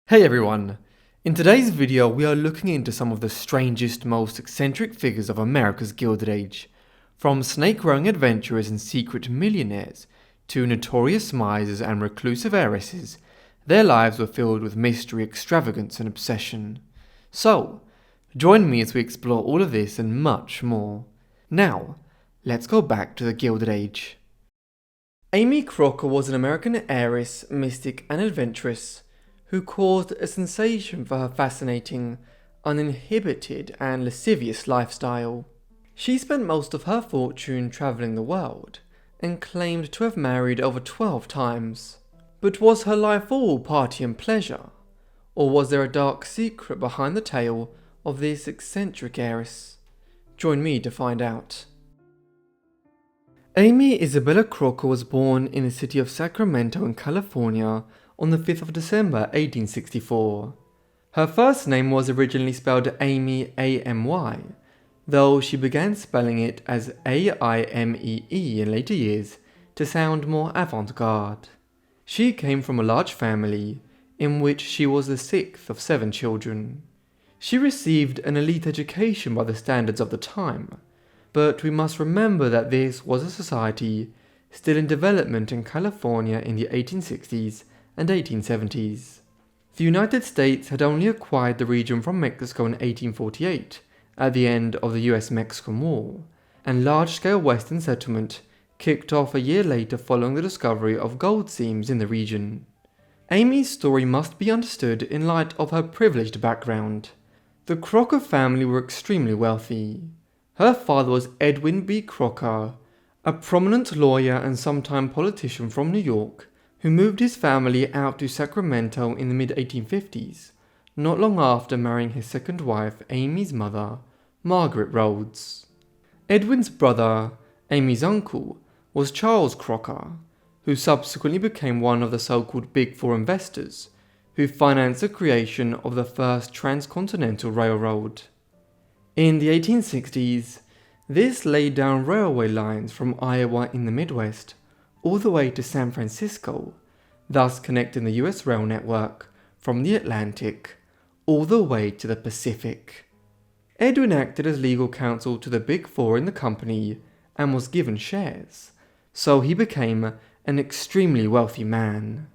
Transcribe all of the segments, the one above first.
Hey everyone! In today's video we are looking into some of the strangest, most eccentric figures of America's Gilded Age. From snake-rowing adventurers and secret millionaires, to notorious misers and reclusive heiresses, their lives were filled with mystery, extravagance and obsession. So, join me as we explore all of this and much more. Now, let's go back to the Gilded Age. Aimée Crocker was an American heiress, mystic and adventuress who caused a sensation for her fascinating, uninhibited and lascivious lifestyle. She spent most of her fortune travelling the world, and claimed to have married over 12 times. But was her life all party and pleasure? Or was there a dark secret behind the tale of this eccentric heiress? Join me to find out. Aimée Isabella Crocker was born in the city of Sacramento in California on the 5th of December 1864. Her first name was originally spelled Amy, A-M-Y, though she began spelling it as A-I-M-E-E in later years to sound more avant-garde. She came from a large family, in which she was the 6th of 7 children. She received an elite education by the standards of the time, but we must remember that this was a society still in development in California in the 1860s and 1870s. The United States had only acquired the region from Mexico in 1848, at the end of the US-Mexican War, and large-scale Western settlement kicked off a year later following the discovery of gold seams in the region. Aimée's story must be understood in light of her privileged background. The Crocker family were extremely wealthy. Her father was Edwin B. Crocker, a prominent lawyer and sometime politician from New York, who moved his family out to Sacramento in the mid-1850s, not long after marrying his second wife, Aimée's mother, Margaret Rhodes. Edwin's brother, Aimée's uncle, was Charles Crocker, who subsequently became one of the so-called Big Four investors, who financed the creation of the first transcontinental railroad. In the 1860s, this laid down railway lines from Iowa in the Midwest all the way to San Francisco, thus connecting the US rail network from the Atlantic all the way to the Pacific. Edwin acted as legal counsel to the Big Four in the company and was given shares, so he became an extremely wealthy man.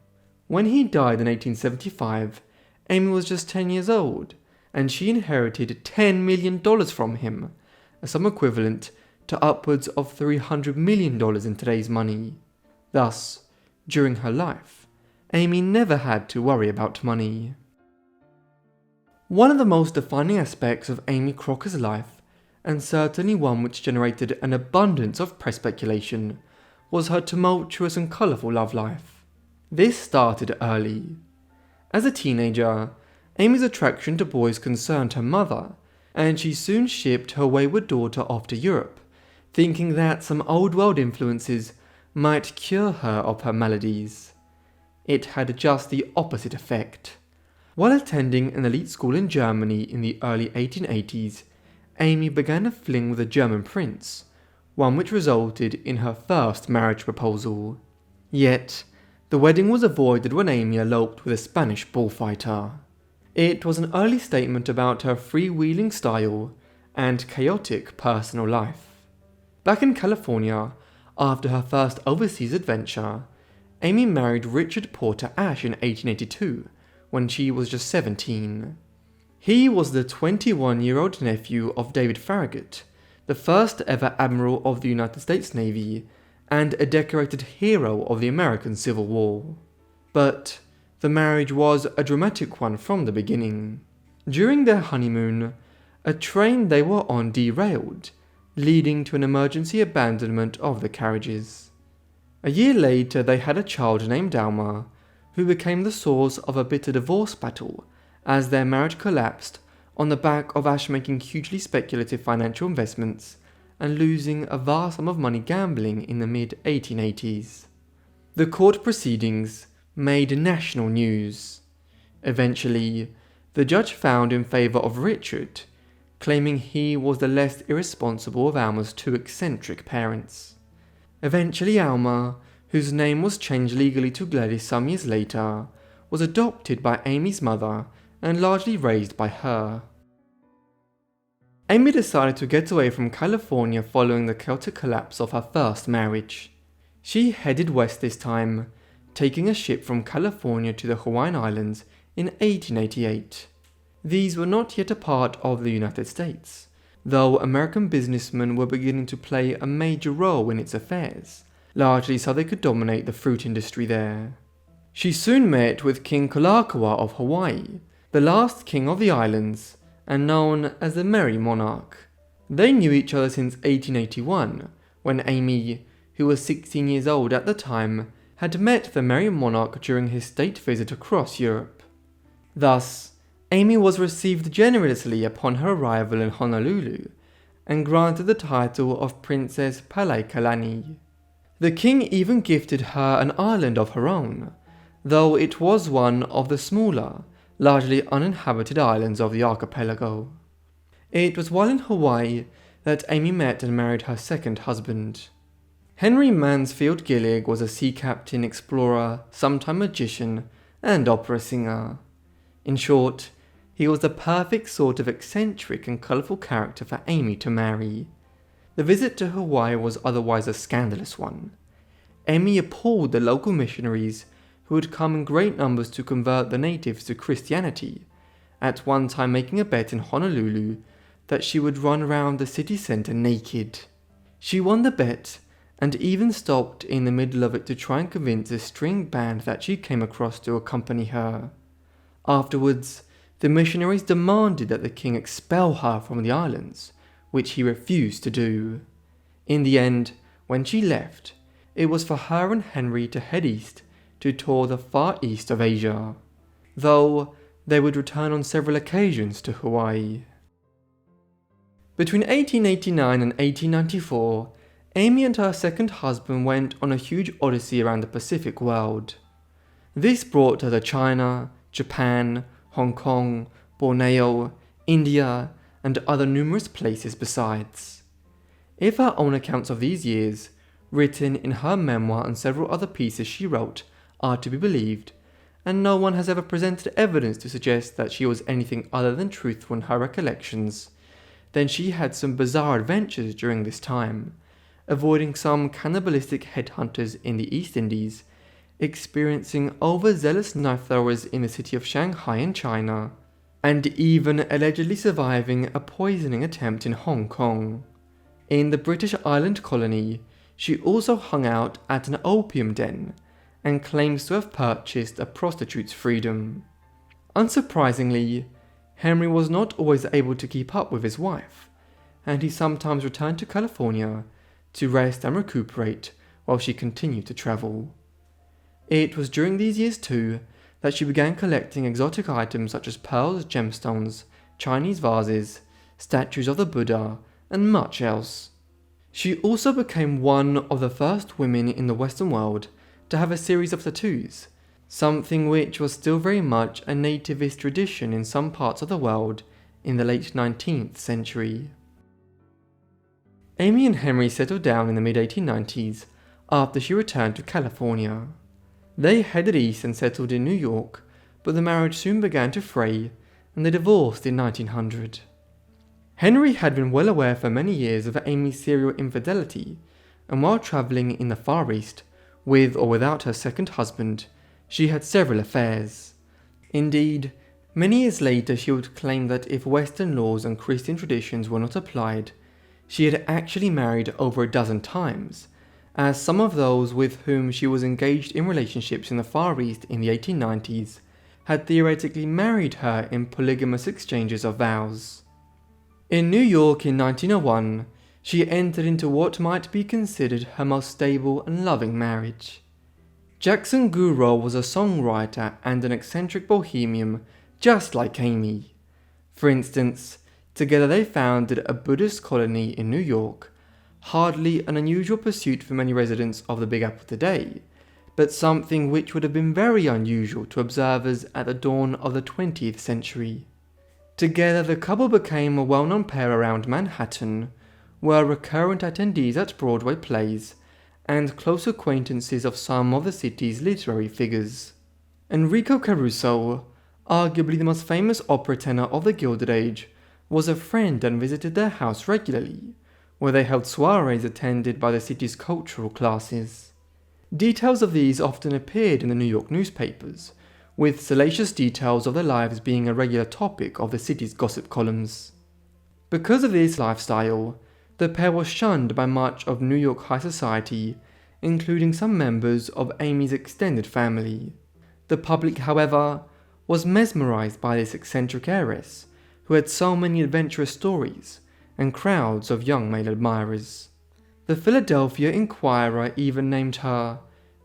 When he died in 1875, Aimée was just 10 years old, and she inherited $10 million from him, a sum equivalent to upwards of $300 million in today's money. Thus, during her life, Aimée never had to worry about money. One of the most defining aspects of Aimée Crocker's life, and certainly one which generated an abundance of press speculation, was her tumultuous and colourful love life. This started early. As a teenager, Aimée's attraction to boys concerned her mother, and she soon shipped her wayward daughter off to Europe, thinking that some old world influences might cure her of her maladies. It had just the opposite effect. While attending an elite school in Germany in the early 1880s, Aimée began a fling with a German prince, one which resulted in her first marriage proposal. Yet, the wedding was avoided when Aimée eloped with a Spanish bullfighter. It was an early statement about her freewheeling style and chaotic personal life. Back in California, after her first overseas adventure, Aimée married Richard Porter Ashe in 1882, when she was just 17. He was the 21-year-old nephew of David Farragut, the first ever Admiral of the United States Navy, and a decorated hero of the American Civil War. But the marriage was a dramatic one from the beginning. During their honeymoon, a train they were on derailed, leading to an emergency abandonment of the carriages. A year later they had a child named Alma, who became the source of a bitter divorce battle as their marriage collapsed on the back of Ashe making hugely speculative financial investments and losing a vast sum of money gambling in the mid-1880s. The court proceedings made national news. Eventually, the judge found in favour of Richard, claiming he was the less irresponsible of Alma's two eccentric parents. Eventually Alma, whose name was changed legally to Gladys some years later, was adopted by Amy's mother and largely raised by her. Aimée decided to get away from California following the Celtic collapse of her first marriage. She headed west this time, taking a ship from California to the Hawaiian Islands in 1888. These were not yet a part of the United States, though American businessmen were beginning to play a major role in its affairs, largely so they could dominate the fruit industry there. She soon met with King Kalakaua of Hawaii, the last king of the islands, and known as the Merry Monarch. They knew each other since 1881, when Aimée, who was 16 years old at the time, had met the Merry Monarch during his state visit across Europe. Thus, Aimée was received generously upon her arrival in Honolulu, and granted the title of Princess Palaikalani. The king even gifted her an island of her own, though it was one of the smaller, largely uninhabited islands of the archipelago. It was while in Hawaii that Aimée met and married her second husband. Henry Mansfield Gillig was a sea captain, explorer, sometime magician, and opera singer. In short, he was the perfect sort of eccentric and colourful character for Aimée to marry. The visit to Hawaii was otherwise a scandalous one. Aimée appalled the local missionaries who had come in great numbers to convert the natives to Christianity, at one time making a bet in Honolulu that she would run around the city centre naked. She won the bet, and even stopped in the middle of it to try and convince a string band that she came across to accompany her. Afterwards, the missionaries demanded that the king expel her from the islands, which he refused to do. In the end, when she left, it was for her and Henry to head east to tour the far east of Asia, though they would return on several occasions to Hawaii. Between 1889 and 1894, Aimée and her second husband went on a huge odyssey around the Pacific world. This brought her to China, Japan, Hong Kong, Borneo, India, and other numerous places besides. If her own accounts of these years, written in her memoir and several other pieces she wrote, are to be believed, and no one has ever presented evidence to suggest that she was anything other than truthful in her recollections, then she had some bizarre adventures during this time, avoiding some cannibalistic headhunters in the East Indies, experiencing overzealous knife throwers in the city of Shanghai in China, and even allegedly surviving a poisoning attempt in Hong Kong. In the British island colony, she also hung out at an opium den, and claims to have purchased a prostitute's freedom. Unsurprisingly, Henry was not always able to keep up with his wife, and he sometimes returned to California to rest and recuperate while she continued to travel. It was during these years too that she began collecting exotic items such as pearls, gemstones, Chinese vases, statues of the Buddha, and much else. She also became one of the first women in the Western world to have a series of tattoos, something which was still very much a nativist tradition in some parts of the world in the late 19th century. Aimée and Henry settled down in the mid-1890s after she returned to California. They headed east and settled in New York, but the marriage soon began to fray and they divorced in 1900. Henry had been well aware for many years of Aimée's serial infidelity, and while travelling in the Far East, with or without her second husband, she had several affairs. Indeed, many years later she would claim that if Western laws and Christian traditions were not applied, she had actually married over a dozen times, as some of those with whom she was engaged in relationships in the Far East in the 1890s had theoretically married her in polygamous exchanges of vows. In New York in 1901, she entered into what might be considered her most stable and loving marriage. Jackson Guro was a songwriter and an eccentric bohemian just like Aimée. For instance, together they founded a Buddhist colony in New York, hardly an unusual pursuit for many residents of the Big Apple today, but something which would have been very unusual to observers at the dawn of the 20th century. Together the couple became a well-known pair around Manhattan, were recurrent attendees at Broadway plays, and close acquaintances of some of the city's literary figures. Enrico Caruso, arguably the most famous opera tenor of the Gilded Age, was a friend and visited their house regularly, where they held soirees attended by the city's cultural classes. Details of these often appeared in the New York newspapers, with salacious details of their lives being a regular topic of the city's gossip columns. Because of this lifestyle, the pair was shunned by much of New York high society, including some members of Aimée's extended family. The public, however, was mesmerized by this eccentric heiress, who had so many adventurous stories and crowds of young male admirers. The Philadelphia Inquirer even named her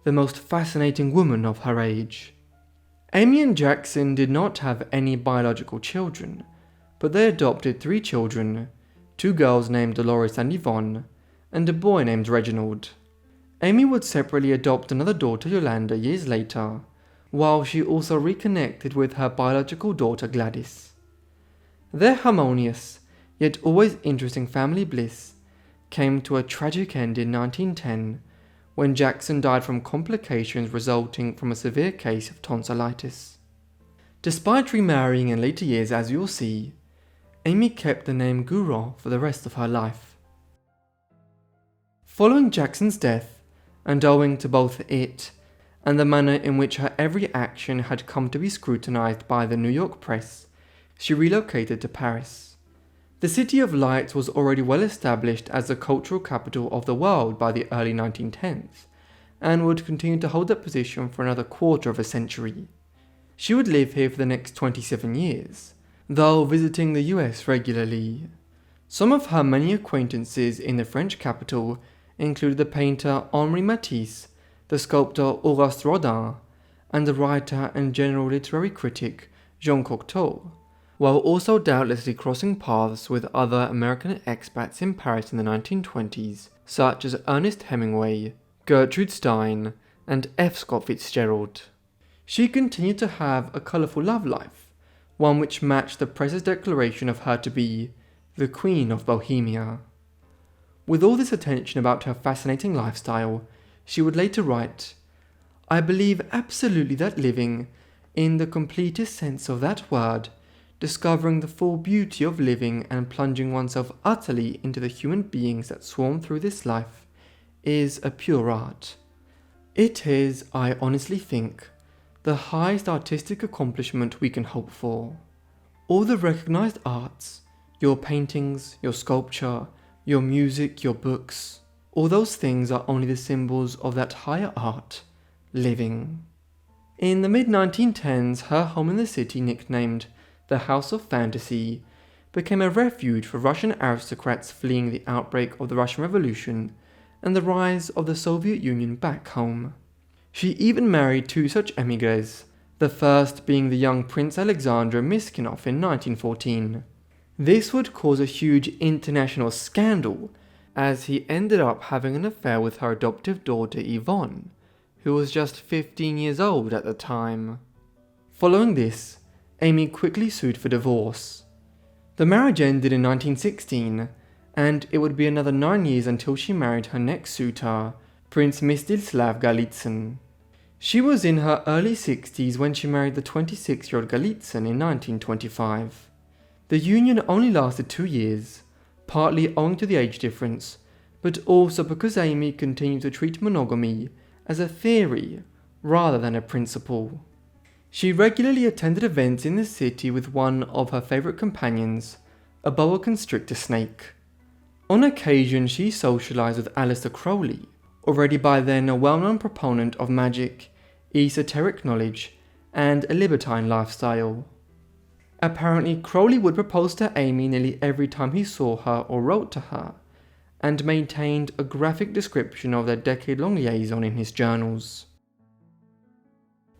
the most fascinating woman of her age. Aimée and Jackson did not have any biological children, but they adopted 3 children, 2 girls named Dolores and Yvonne, and a boy named Reginald. Aimée would separately adopt another daughter, Yolanda, years later, while she also reconnected with her biological daughter Gladys. Their harmonious, yet always interesting family bliss came to a tragic end in 1910, when Jackson died from complications resulting from a severe case of tonsillitis. Despite remarrying in later years, as you'll see, Aimée kept the name Guron for the rest of her life. Following Jackson's death, and owing to both it and the manner in which her every action had come to be scrutinized by the New York press, she relocated to Paris. The City of Lights was already well established as the cultural capital of the world by the early 1910s, and would continue to hold that position for another quarter of a century. She would live here for the next 27 years, though visiting the US regularly. Some of her many acquaintances in the French capital included the painter Henri Matisse, the sculptor Auguste Rodin, and the writer and general literary critic Jean Cocteau, while also doubtlessly crossing paths with other American expats in Paris in the 1920s, such as Ernest Hemingway, Gertrude Stein, and F. Scott Fitzgerald. She continued to have a colourful love life, one which matched the press's declaration of her to be the Queen of Bohemia. With all this attention about her fascinating lifestyle, she would later write, "I believe absolutely that living, in the completest sense of that word, discovering the full beauty of living and plunging oneself utterly into the human beings that swarm through this life, is a pure art. It is, I honestly think, the highest artistic accomplishment we can hope for. All the recognized arts, your paintings, your sculpture, your music, your books, all those things are only the symbols of that higher art, living." In the mid-1910s, her home in the city, nicknamed the House of Fantasy, became a refuge for Russian aristocrats fleeing the outbreak of the Russian Revolution and the rise of the Soviet Union back home. She even married 2 such émigrés, the first being the young Prince Alexander Miskinov in 1914. This would cause a huge international scandal, as he ended up having an affair with her adoptive daughter Yvonne, who was just 15 years old at the time. Following this, Aimée quickly sued for divorce. The marriage ended in 1916, and it would be another 9 years until she married her next suitor, Prince Mstislav Golitsyn. She was in her early 60s when she married the 26-year-old Golitsyn in 1925. The union only lasted 2 years, partly owing to the age difference, but also because Aimée continued to treat monogamy as a theory rather than a principle. She regularly attended events in the city with one of her favourite companions, a boa constrictor snake. On occasion, she socialised with Aleister Crowley, already by then a well-known proponent of magic, esoteric knowledge, and a libertine lifestyle. Apparently, Crowley would propose to Aimée nearly every time he saw her or wrote to her, and maintained a graphic description of their decade-long liaison in his journals.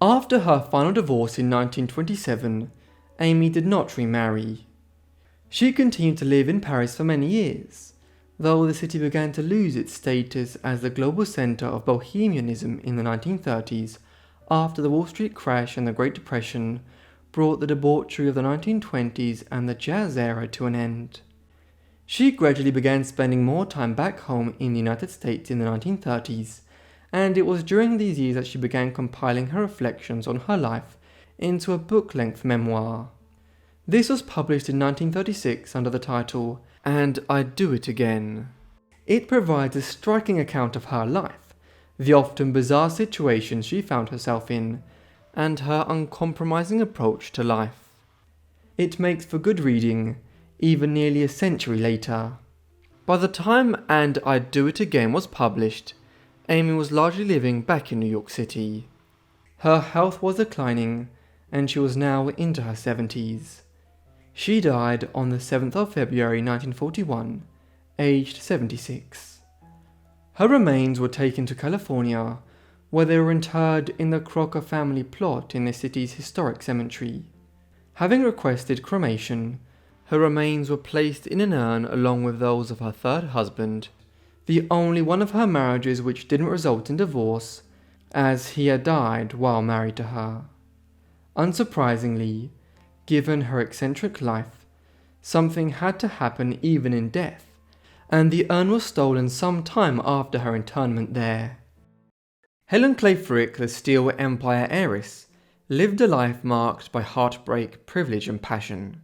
After her final divorce in 1927, Aimée did not remarry. She continued to live in Paris for many years, though the city began to lose its status as the global centre of bohemianism in the 1930s after the Wall Street crash and the Great Depression brought the debauchery of the 1920s and the jazz era to an end. She gradually began spending more time back home in the United States in the 1930s, and it was during these years that she began compiling her reflections on her life into a book-length memoir. This was published in 1936 under the title "And I'd Do It Again." It provides a striking account of her life, the often bizarre situations she found herself in, and her uncompromising approach to life. It makes for good reading, even nearly a century later. By the time "And I'd Do It Again" was published, Aimée was largely living back in New York City. Her health was declining, and she was now into her 70s. She died on the 7th of February 1941, aged 76. Her remains were taken to California, where they were interred in the Crocker family plot in the city's historic cemetery. Having requested cremation, her remains were placed in an urn along with those of her third husband, the only one of her marriages which didn't result in divorce, as he had died while married to her. Unsurprisingly, given her eccentric life, something had to happen even in death, and the urn was stolen some time after her internment there. Helen Frick, the Steel Empire heiress, lived a life marked by heartbreak, privilege and passion.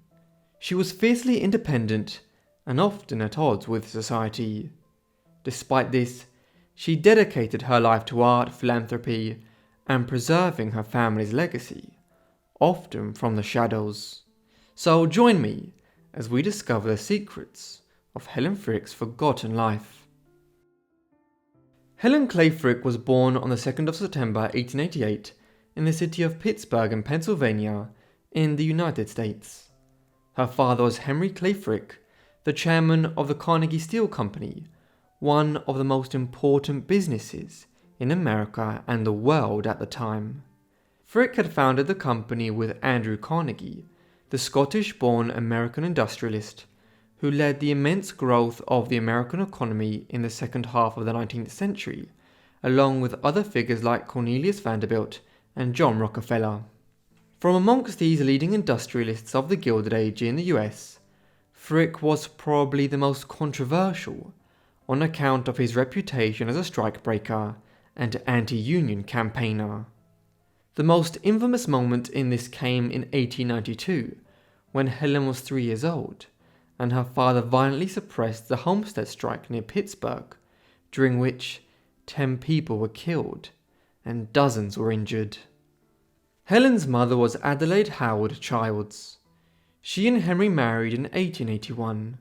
She was fiercely independent and often at odds with society. Despite this, she dedicated her life to art, philanthropy, and preserving her family's legacy, often from the shadows. So join me as we discover the secrets of Helen Frick's forgotten life. Helen Frick was born on the 2nd of September 1888 in the city of Pittsburgh in Pennsylvania in the United States. Her father was Henry Frick, the chairman of the Carnegie Steel Company, one of the most important businesses in America and the world at the time. Frick had founded the company with Andrew Carnegie, the Scottish-born American industrialist who led the immense growth of the American economy in the second half of the 19th century, along with other figures like Cornelius Vanderbilt and John Rockefeller. From amongst these leading industrialists of the Gilded Age in the US, Frick was probably the most controversial on account of his reputation as a strikebreaker and anti-union campaigner. The most infamous moment in this came in 1892, when Helen was 3 years old, and her father violently suppressed the Homestead strike near Pittsburgh, during which 10 people were killed and dozens were injured. Helen's mother was Adelaide Howard Childs. She and Henry married in 1881.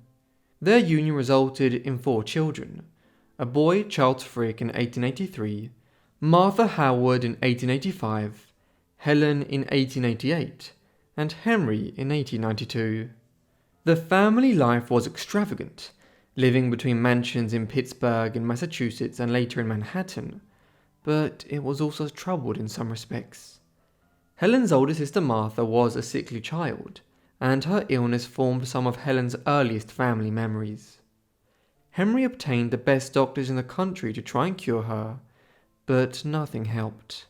Their union resulted in 4 children, a boy, Charles Frick, in 1883, Martha Howard in 1885, Helen in 1888, and Henry in 1892. The family life was extravagant, living between mansions in Pittsburgh in Massachusetts and later in Manhattan, but it was also troubled in some respects. Helen's older sister Martha was a sickly child, and her illness formed some of Helen's earliest family memories. Henry obtained the best doctors in the country to try and cure her, but nothing helped.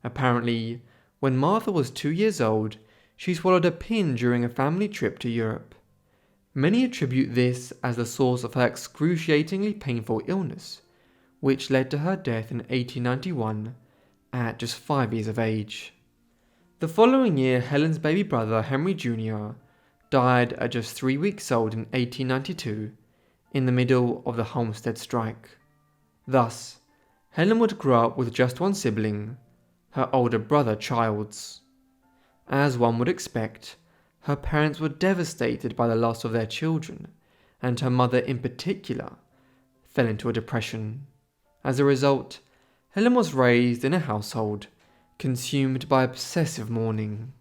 Apparently, when Martha was 2 years old, she swallowed a pin during a family trip to Europe. Many attribute this as the source of her excruciatingly painful illness, which led to her death in 1891 at just 5 years of age. The following year, Helen's baby brother, Henry Jr., died at just 3 weeks old in 1892, in the middle of the Homestead strike. Thus, Helen would grow up with just one sibling, her older brother Childs. As one would expect, her parents were devastated by the loss of their children, and her mother in particular fell into a depression. As a result, Helen was raised in a household consumed by obsessive mourning.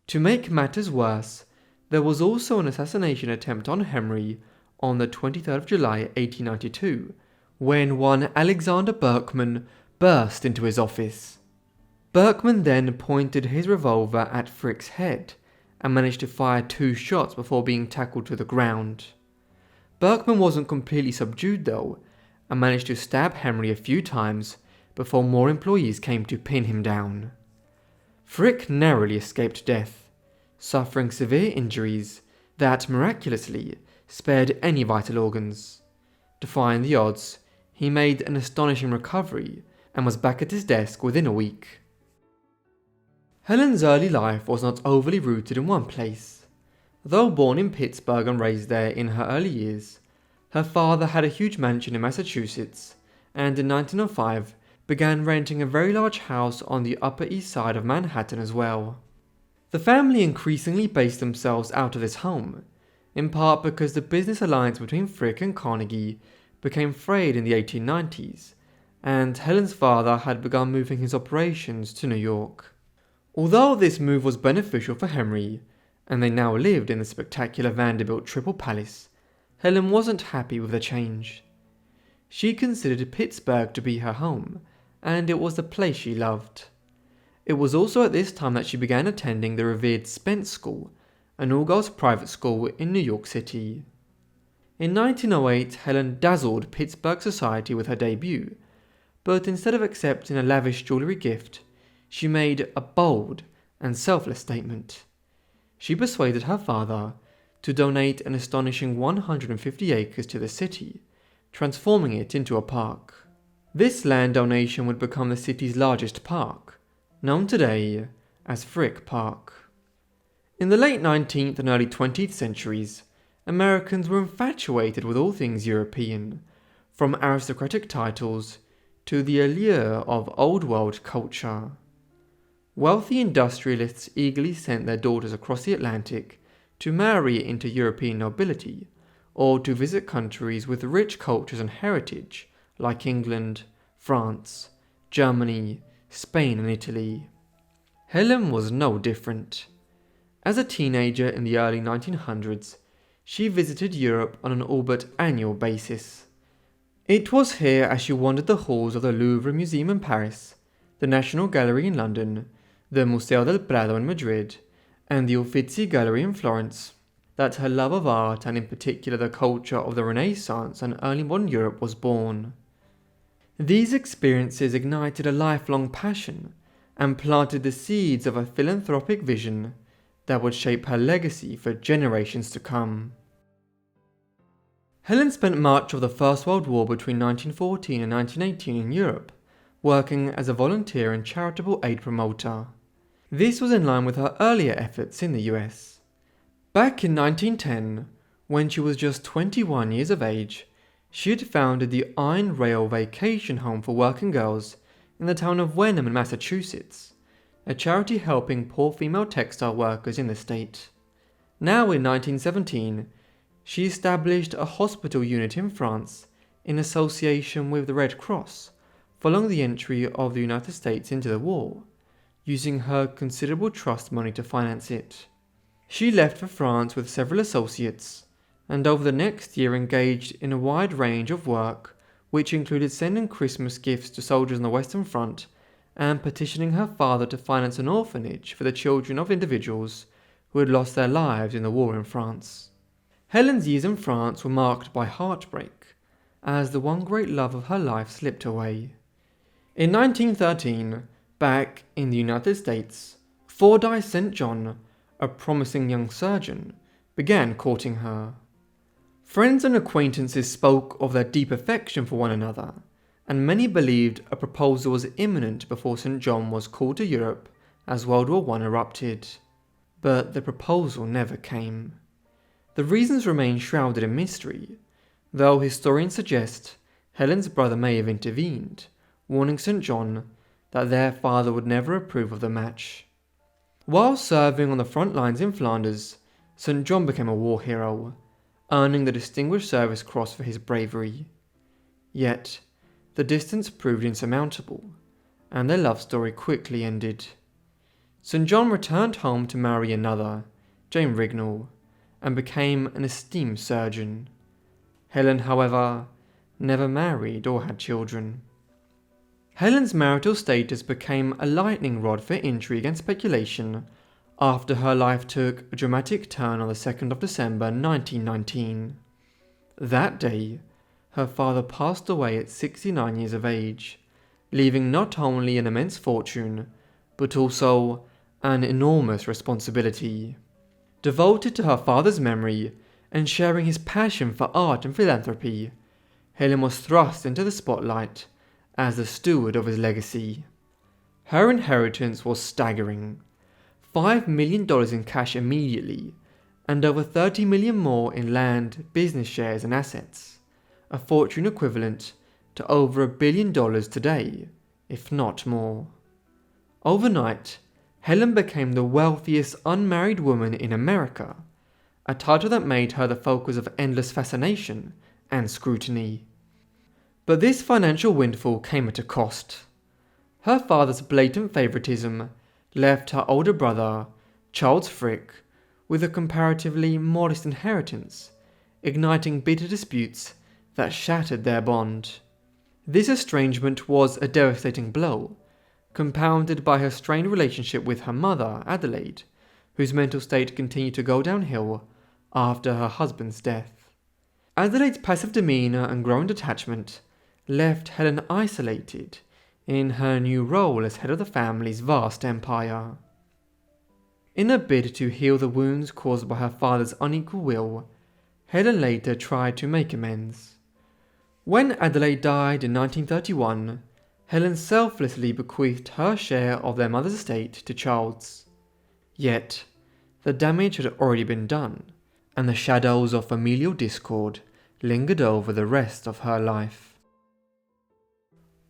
To make matters worse, there was also an assassination attempt on Henry on the 23rd of July 1892, when one Alexander Berkman burst into his office. Berkman then pointed his revolver at Frick's head and managed to fire 2 shots before being tackled to the ground. Berkman wasn't completely subdued though, and managed to stab Henry a few times before more employees came to pin him down. Frick narrowly escaped death, suffering severe injuries that miraculously spared any vital organs. Defying the odds, he made an astonishing recovery and was back at his desk within a week. Helen's early life was not overly rooted in one place. Though born in Pittsburgh and raised there in her early years, her father had a huge mansion in Massachusetts, and in 1905 began renting a very large house on the Upper East Side of Manhattan as well. The family increasingly based themselves out of this home, in part because the business alliance between Frick and Carnegie became frayed in the 1890s, and Helen's father had begun moving his operations to New York. Although this move was beneficial for Henry, and they now lived in the spectacular Vanderbilt Triple Palace, Helen wasn't happy with the change. She considered Pittsburgh to be her home, and it was the place she loved. It was also at this time that she began attending the revered Spence School, an all-girls private school in New York City. In 1908, Helen dazzled Pittsburgh society with her debut, but instead of accepting a lavish jewellery gift, she made a bold and selfless statement. She persuaded her father to donate an astonishing 150 acres to the city, transforming it into a park. This land donation would become the city's largest park, known today as Frick Park. In the late 19th and early 20th centuries, Americans were infatuated with all things European, from aristocratic titles to the allure of old-world culture. Wealthy industrialists eagerly sent their daughters across the Atlantic to marry into European nobility, or to visit countries with rich cultures and heritage, like England, France, Germany, Spain and Italy. Helen was no different. As a teenager in the early 1900s, she visited Europe on an all but annual basis. It was here, as she wandered the halls of the Louvre Museum in Paris, the National Gallery in London, the Museo del Prado in Madrid, and the Uffizi Gallery in Florence, that her love of art, and in particular the culture of the Renaissance and early modern Europe, was born. These experiences ignited a lifelong passion and planted the seeds of a philanthropic vision that would shape her legacy for generations to come. Helen spent much of the First World War between 1914 and 1918 in Europe, working as a volunteer and charitable aid promoter. This was in line with her earlier efforts in the US. Back in 1910, when she was just 21 years of age, she had founded the Iron Rail Vacation Home for Working Girls in the town of Wenham in Massachusetts, a charity helping poor female textile workers in the state. Now in 1917, she established a hospital unit in France in association with the Red Cross, following the entry of the United States into the war, using her considerable trust money to finance it. She left for France with several associates, and over the next year engaged in a wide range of work, which included sending Christmas gifts to soldiers on the Western Front and petitioning her father to finance an orphanage for the children of individuals who had lost their lives in the war in France. Helen's years in France were marked by heartbreak, as the one great love of her life slipped away. In 1913, back in the United States, Fordyce St. John, a promising young surgeon, began courting her. Friends and acquaintances spoke of their deep affection for one another, and many believed a proposal was imminent before St. John was called to Europe as World War I erupted. But the proposal never came. The reasons remain shrouded in mystery, though historians suggest Helen's brother may have intervened, warning St. John that their father would never approve of the match. While serving on the front lines in Flanders, St. John became a war hero, earning the Distinguished Service Cross for his bravery. Yet, the distance proved insurmountable, and their love story quickly ended. St. John returned home to marry another, Jane Rignall, and became an esteemed surgeon. Helen, however, never married or had children. Helen's marital status became a lightning rod for intrigue and speculation after her life took a dramatic turn on the 2nd of December 1919. That day, her father passed away at 69 years of age, leaving not only an immense fortune, but also an enormous responsibility. Devoted to her father's memory and sharing his passion for art and philanthropy, Helen was thrust into the spotlight as the steward of his legacy. Her inheritance was staggering: $5 million in cash immediately, and over $30 million more in land, business shares and assets, a fortune equivalent to over $1 billion today, if not more. Overnight, Helen became the wealthiest unmarried woman in America, a title that made her the focus of endless fascination and scrutiny. But this financial windfall came at a cost. Her father's blatant favoritism left her older brother, Charles Frick, with a comparatively modest inheritance, igniting bitter disputes that shattered their bond. This estrangement was a devastating blow, compounded by her strained relationship with her mother, Adelaide, whose mental state continued to go downhill after her husband's death. Adelaide's passive demeanour and growing detachment left Helen isolated in her new role as head of the family's vast empire. In a bid to heal the wounds caused by her father's unequal will, Helen later tried to make amends. When Adelaide died in 1931, Helen selflessly bequeathed her share of their mother's estate to Charles. Yet, the damage had already been done, and the shadows of familial discord lingered over the rest of her life.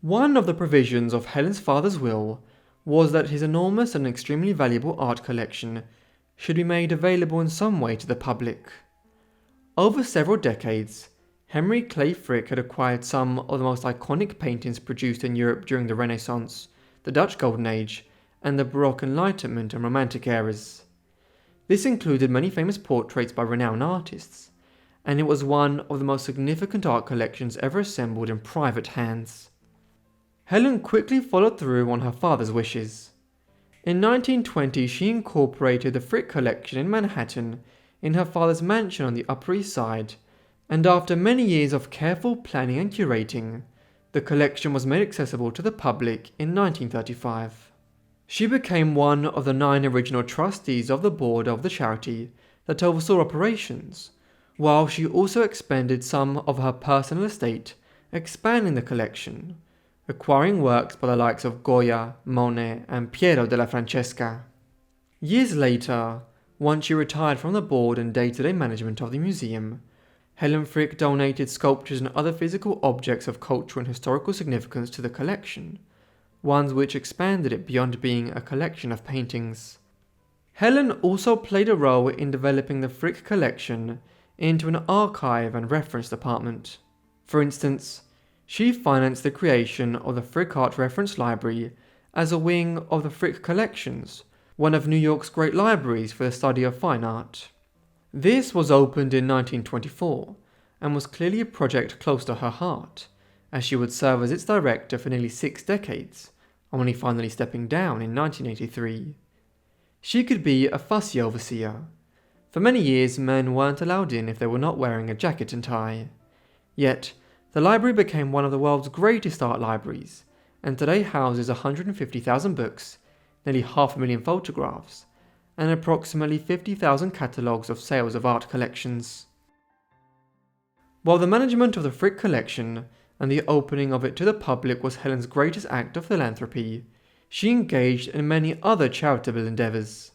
One of the provisions of Helen's father's will was that his enormous and extremely valuable art collection should be made available in some way to the public. Over several decades, Henry Clay Frick had acquired some of the most iconic paintings produced in Europe during the Renaissance, the Dutch Golden Age, and the Baroque Enlightenment and Romantic eras. This included many famous portraits by renowned artists, and it was one of the most significant art collections ever assembled in private hands. Helen quickly followed through on her father's wishes. In 1920, she incorporated the Frick collection in Manhattan in her father's mansion on the Upper East Side, and after many years of careful planning and curating, the collection was made accessible to the public in 1935. She became one of the 9 original trustees of the board of the charity that oversaw operations, while she also expended some of her personal estate expanding the collection, acquiring works by the likes of Goya, Monet and Piero della Francesca. Years later, once she retired from the board and day-to-day management of the museum, Helen Frick donated sculptures and other physical objects of cultural and historical significance to the collection, ones which expanded it beyond being a collection of paintings. Helen also played a role in developing the Frick collection into an archive and reference department. For instance, she financed the creation of the Frick Art Reference Library as a wing of the Frick Collections, one of New York's great libraries for the study of fine art. This was opened in 1924 and was clearly a project close to her heart, as she would serve as its director for nearly 6 decades, only finally stepping down in 1983. She could be a fussy overseer. For many years, men weren't allowed in if they were not wearing a jacket and tie. Yet, the library became one of the world's greatest art libraries, and today houses 150,000 books, nearly 500,000 photographs, and approximately 50,000 catalogues of sales of art collections. While the management of the Frick collection and the opening of it to the public was Helen's greatest act of philanthropy, she engaged in many other charitable endeavours.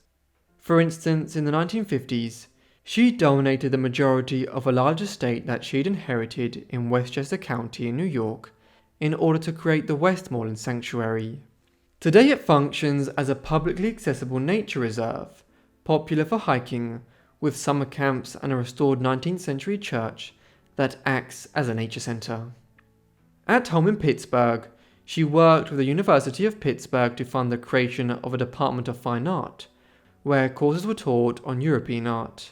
For instance, in the 1950s, she donated the majority of a large estate that she'd inherited in Westchester County in New York in order to create the Westmoreland Sanctuary. Today it functions as a publicly accessible nature reserve, popular for hiking, with summer camps and a restored 19th century church that acts as a nature centre. At home in Pittsburgh, she worked with the University of Pittsburgh to fund the creation of a Department of Fine Art, where courses were taught on European art.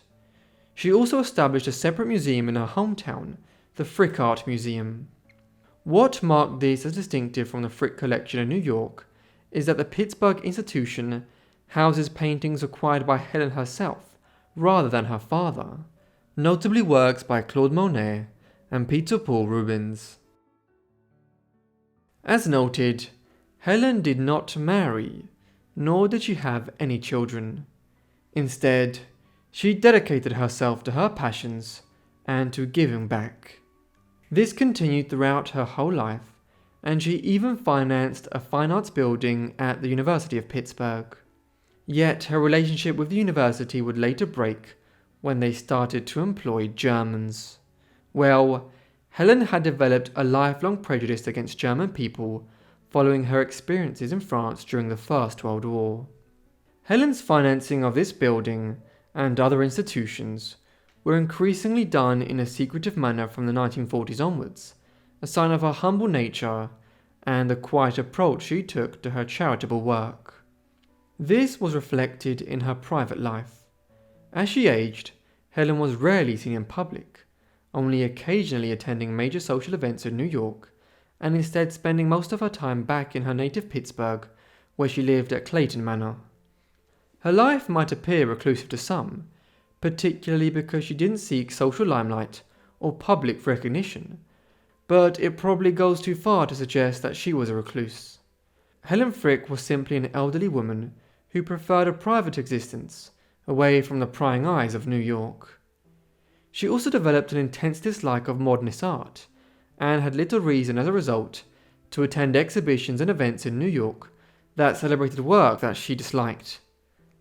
She also established a separate museum in her hometown, the Frick Art Museum. What marked this as distinctive from the Frick collection in New York is that the Pittsburgh institution houses paintings acquired by Helen herself rather than her father, notably works by Claude Monet and Peter Paul Rubens. As noted, Helen did not marry, nor did she have any children. Instead, she dedicated herself to her passions and to giving back. This continued throughout her whole life, and she even financed a fine arts building at the University of Pittsburgh. Yet her relationship with the university would later break when they started to employ Germans. Well, Helen had developed a lifelong prejudice against German people following her experiences in France during the First World War. Helen's financing of this building and other institutions were increasingly done in a secretive manner from the 1940s onwards, a sign of her humble nature and the quiet approach she took to her charitable work. This was reflected in her private life. As she aged, Helen was rarely seen in public, only occasionally attending major social events in New York, and instead spending most of her time back in her native Pittsburgh, where she lived at Clayton Manor. Her life might appear reclusive to some, particularly because she didn't seek social limelight or public recognition, but it probably goes too far to suggest that she was a recluse. Helen Frick was simply an elderly woman who preferred a private existence, away from the prying eyes of New York. She also developed an intense dislike of modernist art, and had little reason as a result to attend exhibitions and events in New York that celebrated work that she disliked.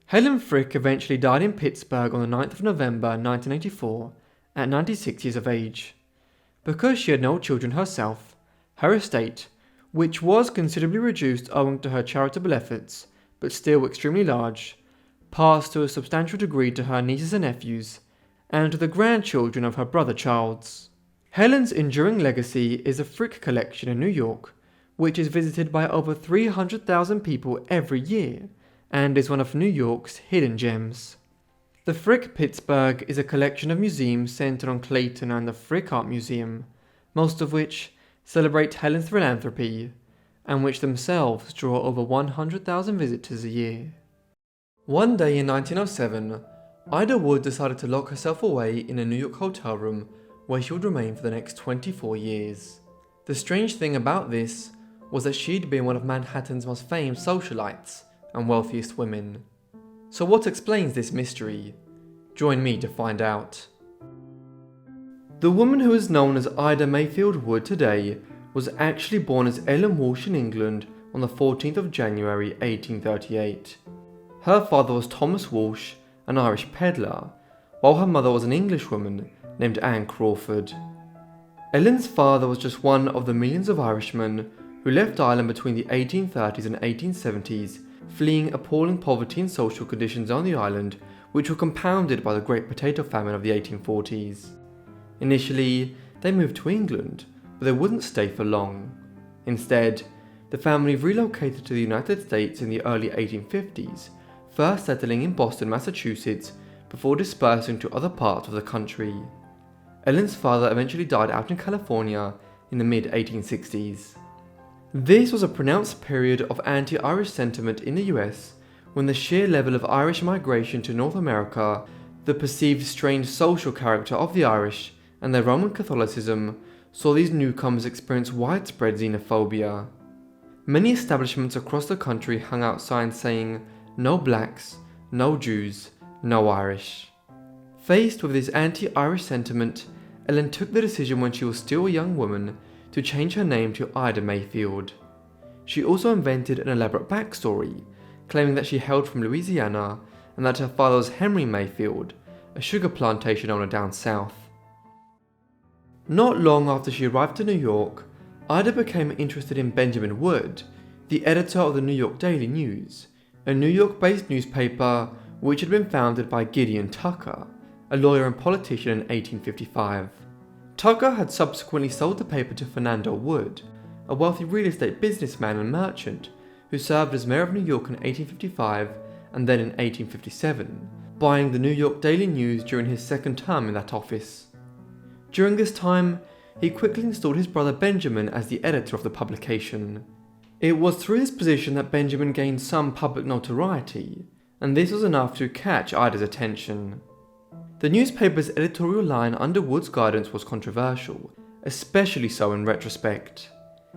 Helen Frick eventually died in Pittsburgh on the 9th of November 1984 at 96 years of age. Because she had no children herself, her estate, which was considerably reduced owing to her charitable efforts, but still extremely large, passed to a substantial degree to her nieces and nephews, and to the grandchildren of her brother Charles. Helen's enduring legacy is a Frick collection in New York, which is visited by over 300,000 people every year, and is one of New York's hidden gems. The Frick Pittsburgh is a collection of museums centered on Clayton and the Frick Art Museum, most of which celebrate Helen's philanthropy, and which themselves draw over 100,000 visitors a year. One day in 1907, Ida Wood decided to lock herself away in a New York hotel room where she would remain for the next 24 years. The strange thing about this was that she'd been one of Manhattan's most famed socialites and wealthiest women. So what explains this mystery? Join me to find out. The woman who is known as Ida Mayfield Wood today was actually born as Ellen Walsh in England on the 14th of January 1838. Her father was Thomas Walsh, an Irish peddler, while her mother was an Englishwoman named Anne Crawford. Ellen's father was just one of the millions of Irishmen who left Ireland between the 1830s and 1870s, fleeing appalling poverty and social conditions on the island, which were compounded by the Great Potato Famine of the 1840s. Initially, they moved to England, but they wouldn't stay for long. Instead, the family relocated to the United States in the early 1850s, first settling in Boston, Massachusetts, before dispersing to other parts of the country. Ellen's father eventually died out in California in the mid-1860s. This was a pronounced period of anti-Irish sentiment in the US, when the sheer level of Irish migration to North America, the perceived strange social character of the Irish, and their Roman Catholicism saw these newcomers experience widespread xenophobia. Many establishments across the country hung out signs saying, "No blacks, no Jews, no Irish." Faced with this anti-Irish sentiment, Ellen took the decision when she was still a young woman to change her name to Ida Mayfield. She also invented an elaborate backstory, claiming that she hailed from Louisiana and that her father was Henry Mayfield, a sugar plantation owner down south. Not long after she arrived to New York, Ida became interested in Benjamin Wood, the editor of the New York Daily News, a New York-based newspaper which had been founded by Gideon Tucker, a lawyer and politician in 1855. Tucker had subsequently sold the paper to Fernando Wood, a wealthy real estate businessman and merchant who served as mayor of New York in 1855 and then in 1857, buying the New York Daily News during his second term in that office. During this time, he quickly installed his brother Benjamin as the editor of the publication. It was through this position that Benjamin gained some public notoriety, and this was enough to catch Ida's attention. The newspaper's editorial line under Wood's guidance was controversial, especially so in retrospect.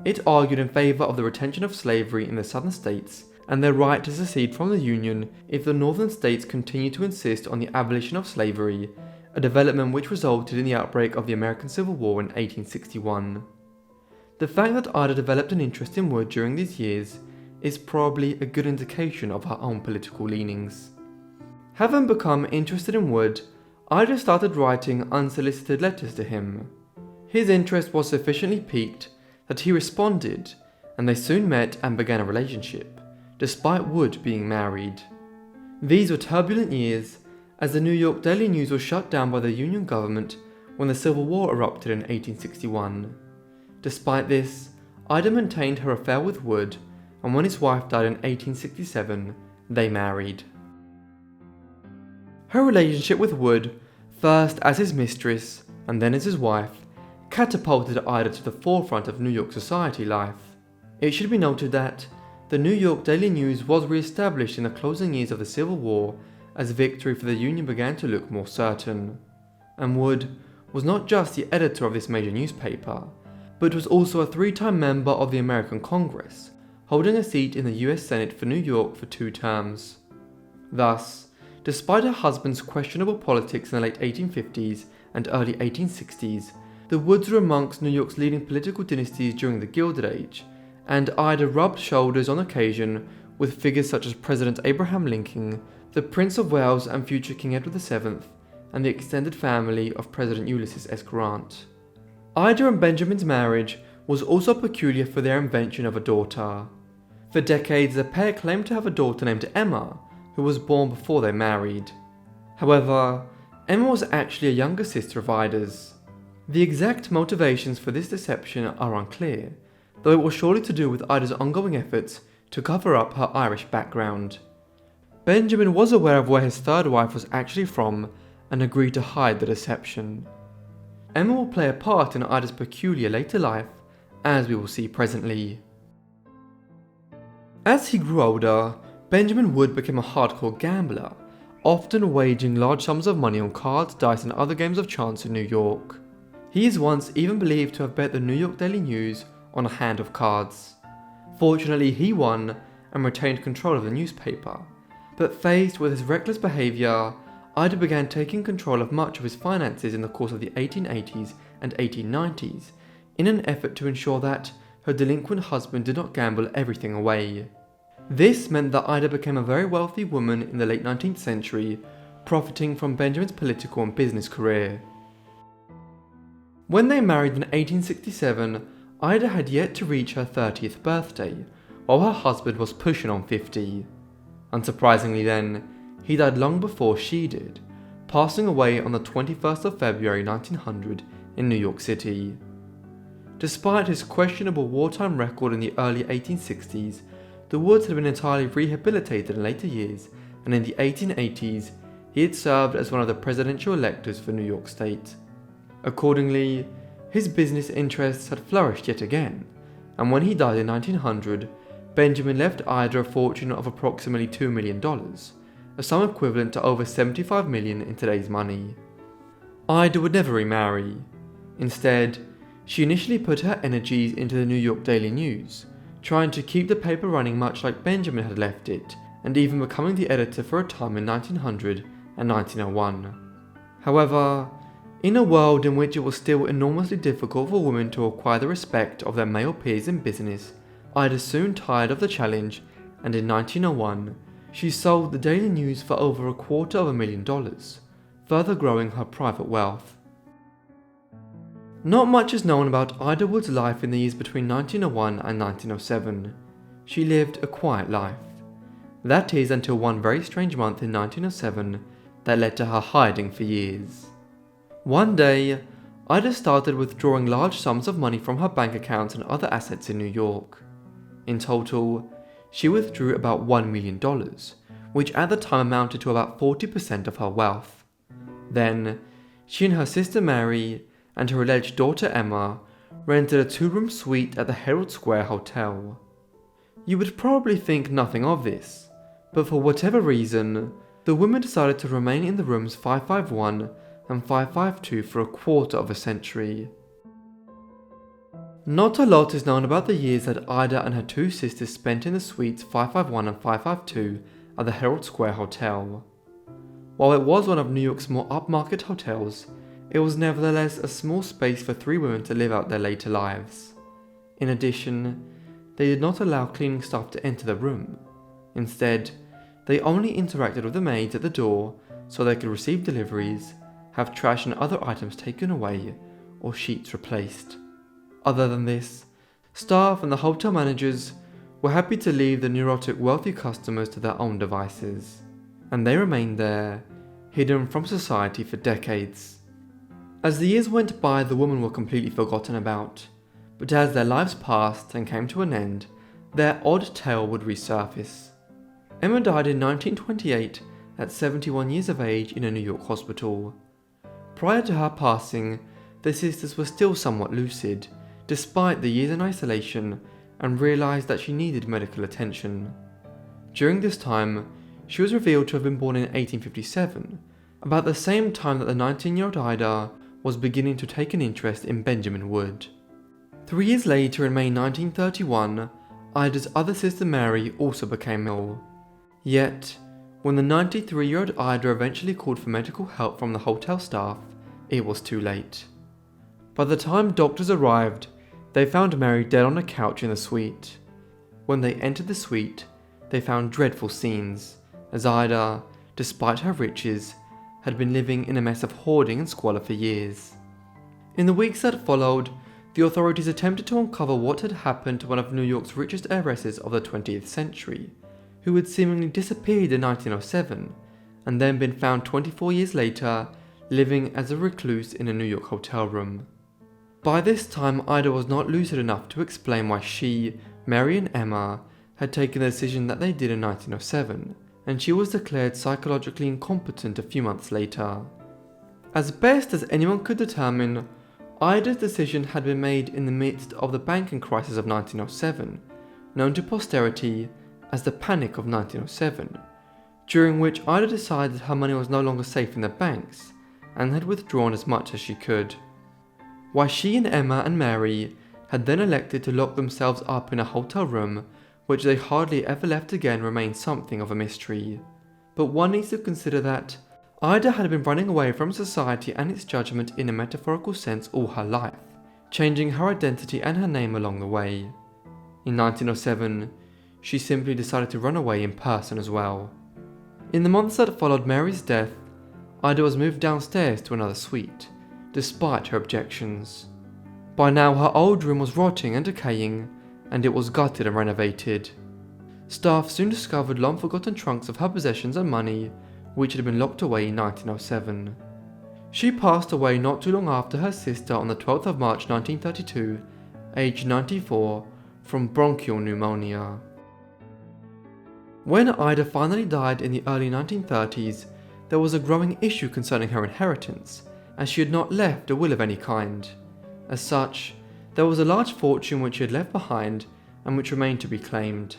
It argued in favour of the retention of slavery in the southern states and their right to secede from the Union if the northern states continued to insist on the abolition of slavery, a development which resulted in the outbreak of the American Civil War in 1861. The fact that Ida developed an interest in wood during these years is probably a good indication of her own political leanings. Having become interested in wood, Ida started writing unsolicited letters to him. His interest was sufficiently piqued that he responded, and they soon met and began a relationship, despite Wood being married. These were turbulent years, as the New York Daily News was shut down by the Union government when the Civil War erupted in 1861. Despite this, Ida maintained her affair with Wood, and when his wife died in 1867, they married. Her relationship with Wood, first as his mistress and then as his wife, catapulted Ida to the forefront of New York society life. It should be noted that the New York Daily News was re-established in the closing years of the Civil War as victory for the Union began to look more certain. And Wood was not just the editor of this major newspaper, but was also a 3-time member of the American Congress, holding a seat in the US Senate for New York for 2 terms. Thus, despite her husband's questionable politics in the late 1850s and early 1860s, the Woods were amongst New York's leading political dynasties during the Gilded Age, and Ida rubbed shoulders on occasion with figures such as President Abraham Lincoln, the Prince of Wales and future King Edward VII, and the extended family of President Ulysses S. Grant. Ida and Benjamin's marriage was also peculiar for their invention of a daughter. For decades, the pair claimed to have a daughter named Emma, who was born before they married. However, Emma was actually a younger sister of Ida's. The exact motivations for this deception are unclear, though it was surely to do with Ida's ongoing efforts to cover up her Irish background. Benjamin was aware of where his third wife was actually from and agreed to hide the deception. Emma will play a part in Ida's peculiar later life, as we will see presently. As he grew older, Benjamin Wood became a hardcore gambler, often wagering large sums of money on cards, dice and other games of chance in New York. He is once even believed to have bet the New York Daily News on a hand of cards. Fortunately, he won and retained control of the newspaper, but faced with his reckless behaviour, Ida began taking control of much of his finances in the course of the 1880s and 1890s in an effort to ensure that her delinquent husband did not gamble everything away. This meant that Ida became a very wealthy woman in the late 19th century, profiting from Benjamin's political and business career. When they married in 1867, Ida had yet to reach her 30th birthday, while her husband was pushing on 50. Unsurprisingly then, he died long before she did, passing away on the 21st of February 1900 in New York City. Despite his questionable wartime record in the early 1860s, the Woods had been entirely rehabilitated in later years, and in the 1880s, he had served as one of the presidential electors for New York State. Accordingly, his business interests had flourished yet again, and when he died in 1900, Benjamin left Ida a fortune of approximately $2 million, a sum equivalent to over $75 million in today's money. Ida would never remarry. Instead, she initially put her energies into the New York Daily News, trying to keep the paper running much like Benjamin had left it, and even becoming the editor for a time in 1900 and 1901. However, in a world in which it was still enormously difficult for women to acquire the respect of their male peers in business, Ida soon tired of the challenge, and in 1901, she sold the Daily News for over $250,000, further growing her private wealth. Not much is known about Ida Wood's life in the years between 1901 and 1907. She lived a quiet life. That is until one very strange month in 1907 that led to her hiding for years. One day, Ida started withdrawing large sums of money from her bank accounts and other assets in New York. In total, she withdrew about $1 million, which at the time amounted to about 40% of her wealth. Then, she and her sister Mary and her alleged daughter Emma rented a 2-room suite at the Herald Square Hotel. You would probably think nothing of this, but for whatever reason, the women decided to remain in the rooms 551 and 552 for a quarter of a century. Not a lot is known about the years that Ida and her 2 sisters spent in the suites 551 and 552 at the Herald Square Hotel. While it was one of New York's more upmarket hotels, it was nevertheless a small space for 3 women to live out their later lives. In addition, they did not allow cleaning staff to enter the room. Instead, they only interacted with the maids at the door so they could receive deliveries, have trash and other items taken away, or sheets replaced. Other than this, staff and the hotel managers were happy to leave the neurotic wealthy customers to their own devices, and they remained there, hidden from society for decades. As the years went by, the women were completely forgotten about, but as their lives passed and came to an end, their odd tale would resurface. Emma died in 1928 at 71 years of age in a New York hospital. Prior to her passing, the sisters were still somewhat lucid, despite the years in isolation, and realised that she needed medical attention. During this time, she was revealed to have been born in 1857, about the same time that the 19-year-old Ida was beginning to take an interest in Benjamin Wood. 3 years later, in May 1931, Ida's other sister Mary also became ill. Yet, when the 93-year-old Ida eventually called for medical help from the hotel staff, it was too late. By the time doctors arrived, they found Mary dead on a couch in the suite. When they entered the suite, they found dreadful scenes, as Ida, despite her riches, had been living in a mess of hoarding and squalor for years. In the weeks that followed, the authorities attempted to uncover what had happened to one of New York's richest heiresses of the 20th century, who had seemingly disappeared in 1907, and then been found 24 years later, living as a recluse in a New York hotel room. By this time, Ida was not lucid enough to explain why she, Mary and Emma, had taken the decision that they did in 1907, and she was declared psychologically incompetent a few months later. As best as anyone could determine, Ida's decision had been made in the midst of the banking crisis of 1907, known to posterity as the Panic of 1907, during which Ida decided her money was no longer safe in the banks, and had withdrawn as much as she could. Why she and Emma and Mary had then elected to lock themselves up in a hotel room which they hardly ever left again remains something of a mystery. But one needs to consider that Ida had been running away from society and its judgment in a metaphorical sense all her life, changing her identity and her name along the way. In 1907, she simply decided to run away in person as well. In the months that followed Mary's death, Ida was moved downstairs to another suite, despite her objections. By now her old room was rotting and decaying, and it was gutted and renovated. Staff soon discovered long-forgotten trunks of her possessions and money, which had been locked away in 1907. She passed away not too long after her sister on the 12th of March 1932, aged 94, from bronchial pneumonia. When Ida finally died in the early 1930s, there was a growing issue concerning her inheritance, as she had not left a will of any kind. As such, there was a large fortune which she had left behind and which remained to be claimed.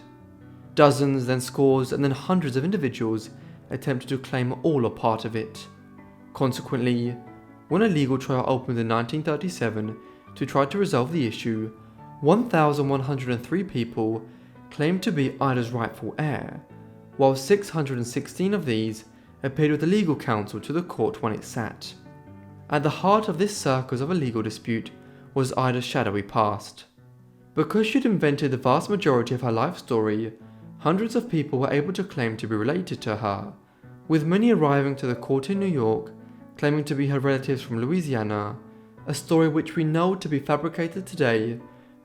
Dozens, then scores, and then hundreds of individuals attempted to claim all or part of it. Consequently, when a legal trial opened in 1937 to try to resolve the issue, 1,103 people claimed to be Ida's rightful heir, while 616 of these appeared with the legal counsel to the court when it sat. At the heart of this circus of a legal dispute was Ida's shadowy past. Because she'd invented the vast majority of her life story, hundreds of people were able to claim to be related to her, with many arriving to the court in New York claiming to be her relatives from Louisiana, a story which we know to be fabricated today,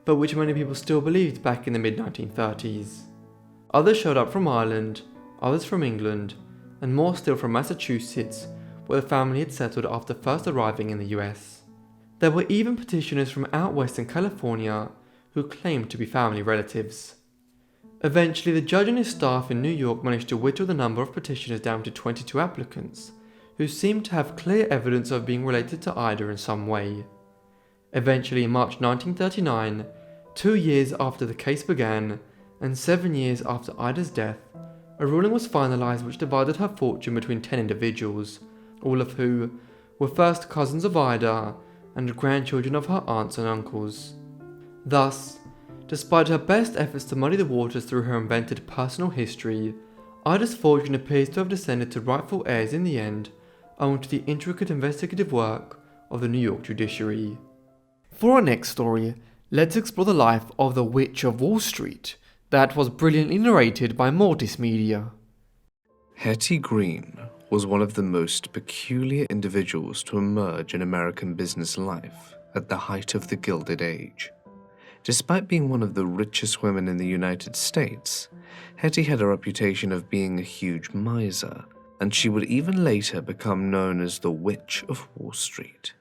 but which many people still believed back in the mid-1930s. Others showed up from Ireland, others from England, and more still from Massachusetts, where the family had settled after first arriving in the US. There were even petitioners from out west in California who claimed to be family relatives. Eventually, the judge and his staff in New York managed to whittle the number of petitioners down to 22 applicants, who seemed to have clear evidence of being related to Ida in some way. Eventually, in March 1939, 2 years after the case began, and 7 years after Ida's death, a ruling was finalised which divided her fortune between 10 individuals, all of who were first cousins of Ida and grandchildren of her aunts and uncles. Thus, despite her best efforts to muddy the waters through her invented personal history, Ida's fortune appears to have descended to rightful heirs in the end, owing to the intricate investigative work of the New York judiciary. For our next story, Let's explore the life of the Witch of Wall Street that was brilliantly narrated by Mortis Media. Hetty Green was one of the most peculiar individuals to emerge in American business life at the height of the Gilded Age. Despite being one of the richest women in the United States, Hetty had a reputation of being a huge miser, and she would even later become known as the Witch of Wall Street.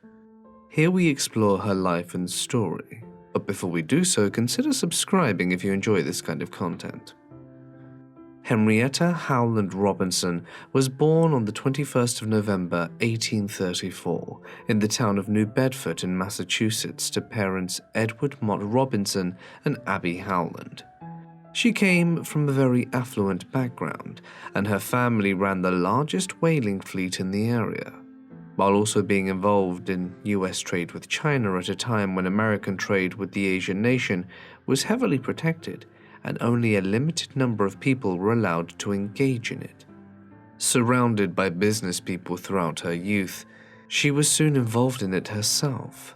Here we explore her life and story, but before we do so, consider subscribing if you enjoy this kind of content. Henrietta Howland Robinson was born on the 21st of November 1834 in the town of New Bedford in Massachusetts to parents Edward Mott Robinson and Abby Howland. She came from a very affluent background, and her family ran the largest whaling fleet in the area, while also being involved in US trade with China at a time when American trade with the Asian nation was heavily protected and only a limited number of people were allowed to engage in it. Surrounded by business people throughout her youth, she was soon involved in it herself.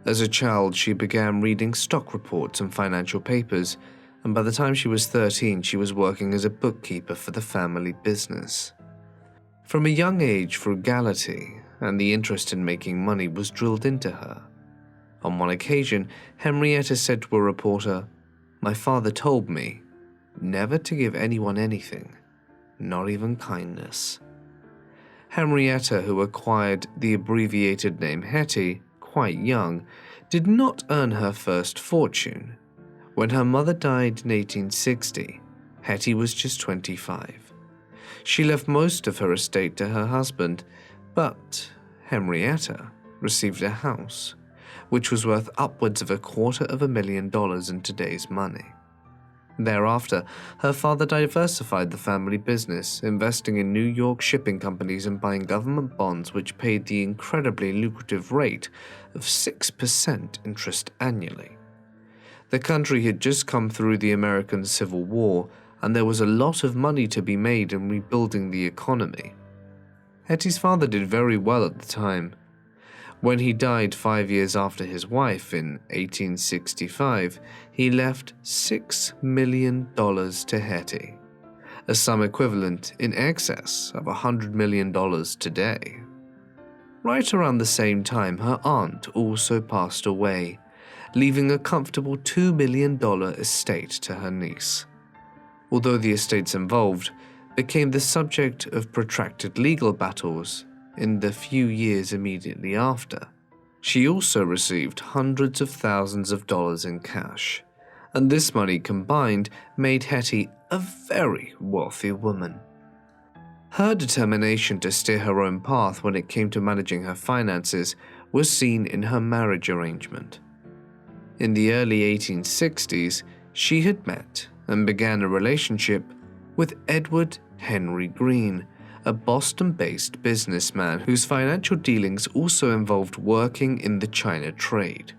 As a child, she began reading stock reports and financial papers, and by the time she was 13, she was working as a bookkeeper for the family business. From a young age, frugality and the interest in making money was drilled into her. On one occasion, Henrietta said to a reporter, "My father told me never to give anyone anything, not even kindness." Henrietta, who acquired the abbreviated name Hetty quite young, did not earn her first fortune. When her mother died in 1860, Hetty was just 25. She left most of her estate to her husband, but Henrietta received a house, which was worth upwards of $250,000 in today's money. Thereafter, her father diversified the family business, investing in New York shipping companies and buying government bonds which paid the incredibly lucrative rate of 6% interest annually. The country had just come through the American Civil War, and there was a lot of money to be made in rebuilding the economy. Hetty's father did very well at the time. When he died 5 years after his wife in 1865, he left $6 million to Hetty, a sum equivalent in excess of $100 million today. Right around the same time, her aunt also passed away, leaving a comfortable $2 million estate to her niece. Although the estates involved became the subject of protracted legal battles in the few years immediately after, she also received hundreds of thousands of dollars in cash, and this money combined made Hetty a very wealthy woman. Her determination to steer her own path when it came to managing her finances was seen in her marriage arrangement. In the early 1860s, she had met and began a relationship with Edward Henry Green, a Boston-based businessman whose financial dealings also involved working in the China trade.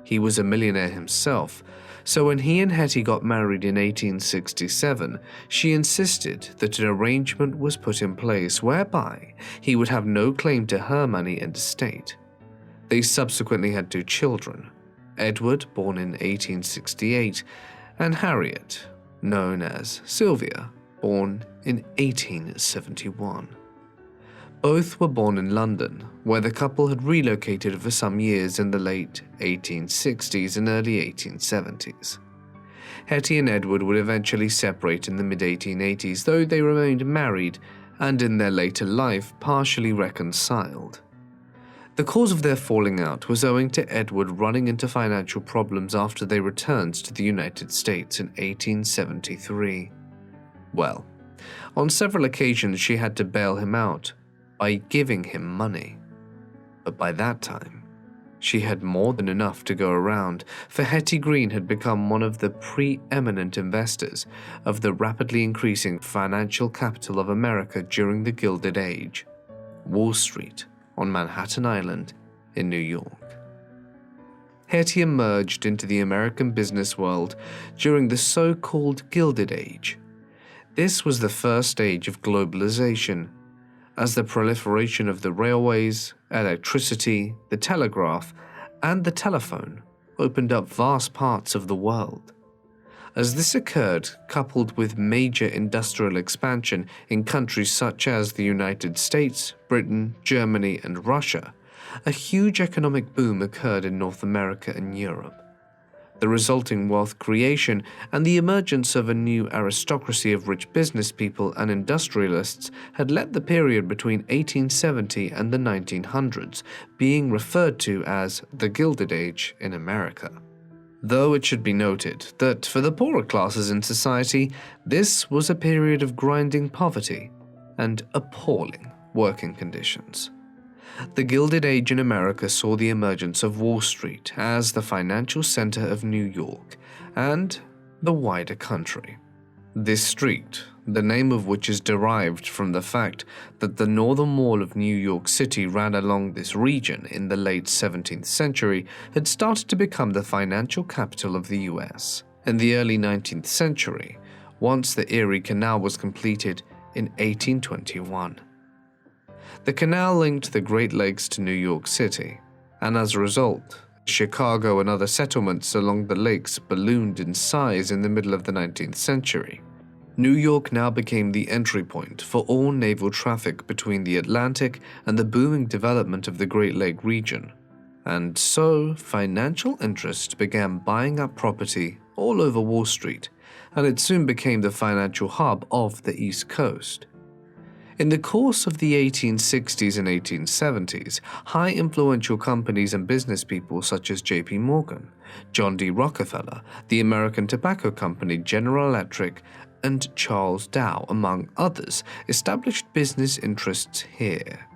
He was a millionaire himself, so when he and Hetty got married in 1867, she insisted that an arrangement was put in place whereby he would have no claim to her money and estate. They subsequently had 2 children, Edward, born in 1868, and Harriet, known as Sylvia, born in 1871. Both were born in London, where the couple had relocated for some years in the late 1860s and early 1870s. Hetty and Edward would eventually separate in the mid-1880s, though they remained married and in their later life partially reconciled. The cause of their falling out was owing to Edward running into financial problems after they returned to the United States in 1873. Well, on several occasions she had to bail him out by giving him money. But by that time, she had more than enough to go around, for Hetty Green had become one of the preeminent investors of the rapidly increasing financial capital of America during the Gilded Age, Wall Street on Manhattan Island in New York. Hetty emerged into the American business world during the so-called Gilded Age. This was the first stage of globalization, as the proliferation of the railways, electricity, the telegraph, and the telephone opened up vast parts of the world. As this occurred, coupled with major industrial expansion in countries such as the United States, Britain, Germany, and Russia, a huge economic boom occurred in North America and Europe. The resulting wealth creation and the emergence of a new aristocracy of rich business people and industrialists had led the period between 1870 and the 1900s being referred to as the Gilded Age in America. Though it should be noted that for the poorer classes in society, this was a period of grinding poverty and appalling working conditions. The Gilded Age in America saw the emergence of Wall Street as the financial center of New York and the wider country. This street, the name of which is derived from the fact that the Northern Mall of New York City ran along this region in the late 17th century, had started to become the financial capital of the US in the early 19th century, once the Erie Canal was completed in 1821. The canal linked the Great Lakes to New York City, and as a result, Chicago and other settlements along the lakes ballooned in size in the middle of the 19th century. New York now became the entry point for all naval traffic between the Atlantic and the booming development of the Great Lake region, and so financial interests began buying up property all over Wall Street, and it soon became the financial hub of the East Coast. In the course of the 1860s and 1870s, high influential companies and business people such as J.P. Morgan, John D. Rockefeller, the American Tobacco Company, General Electric, and Charles Dow, among others, established business interests here.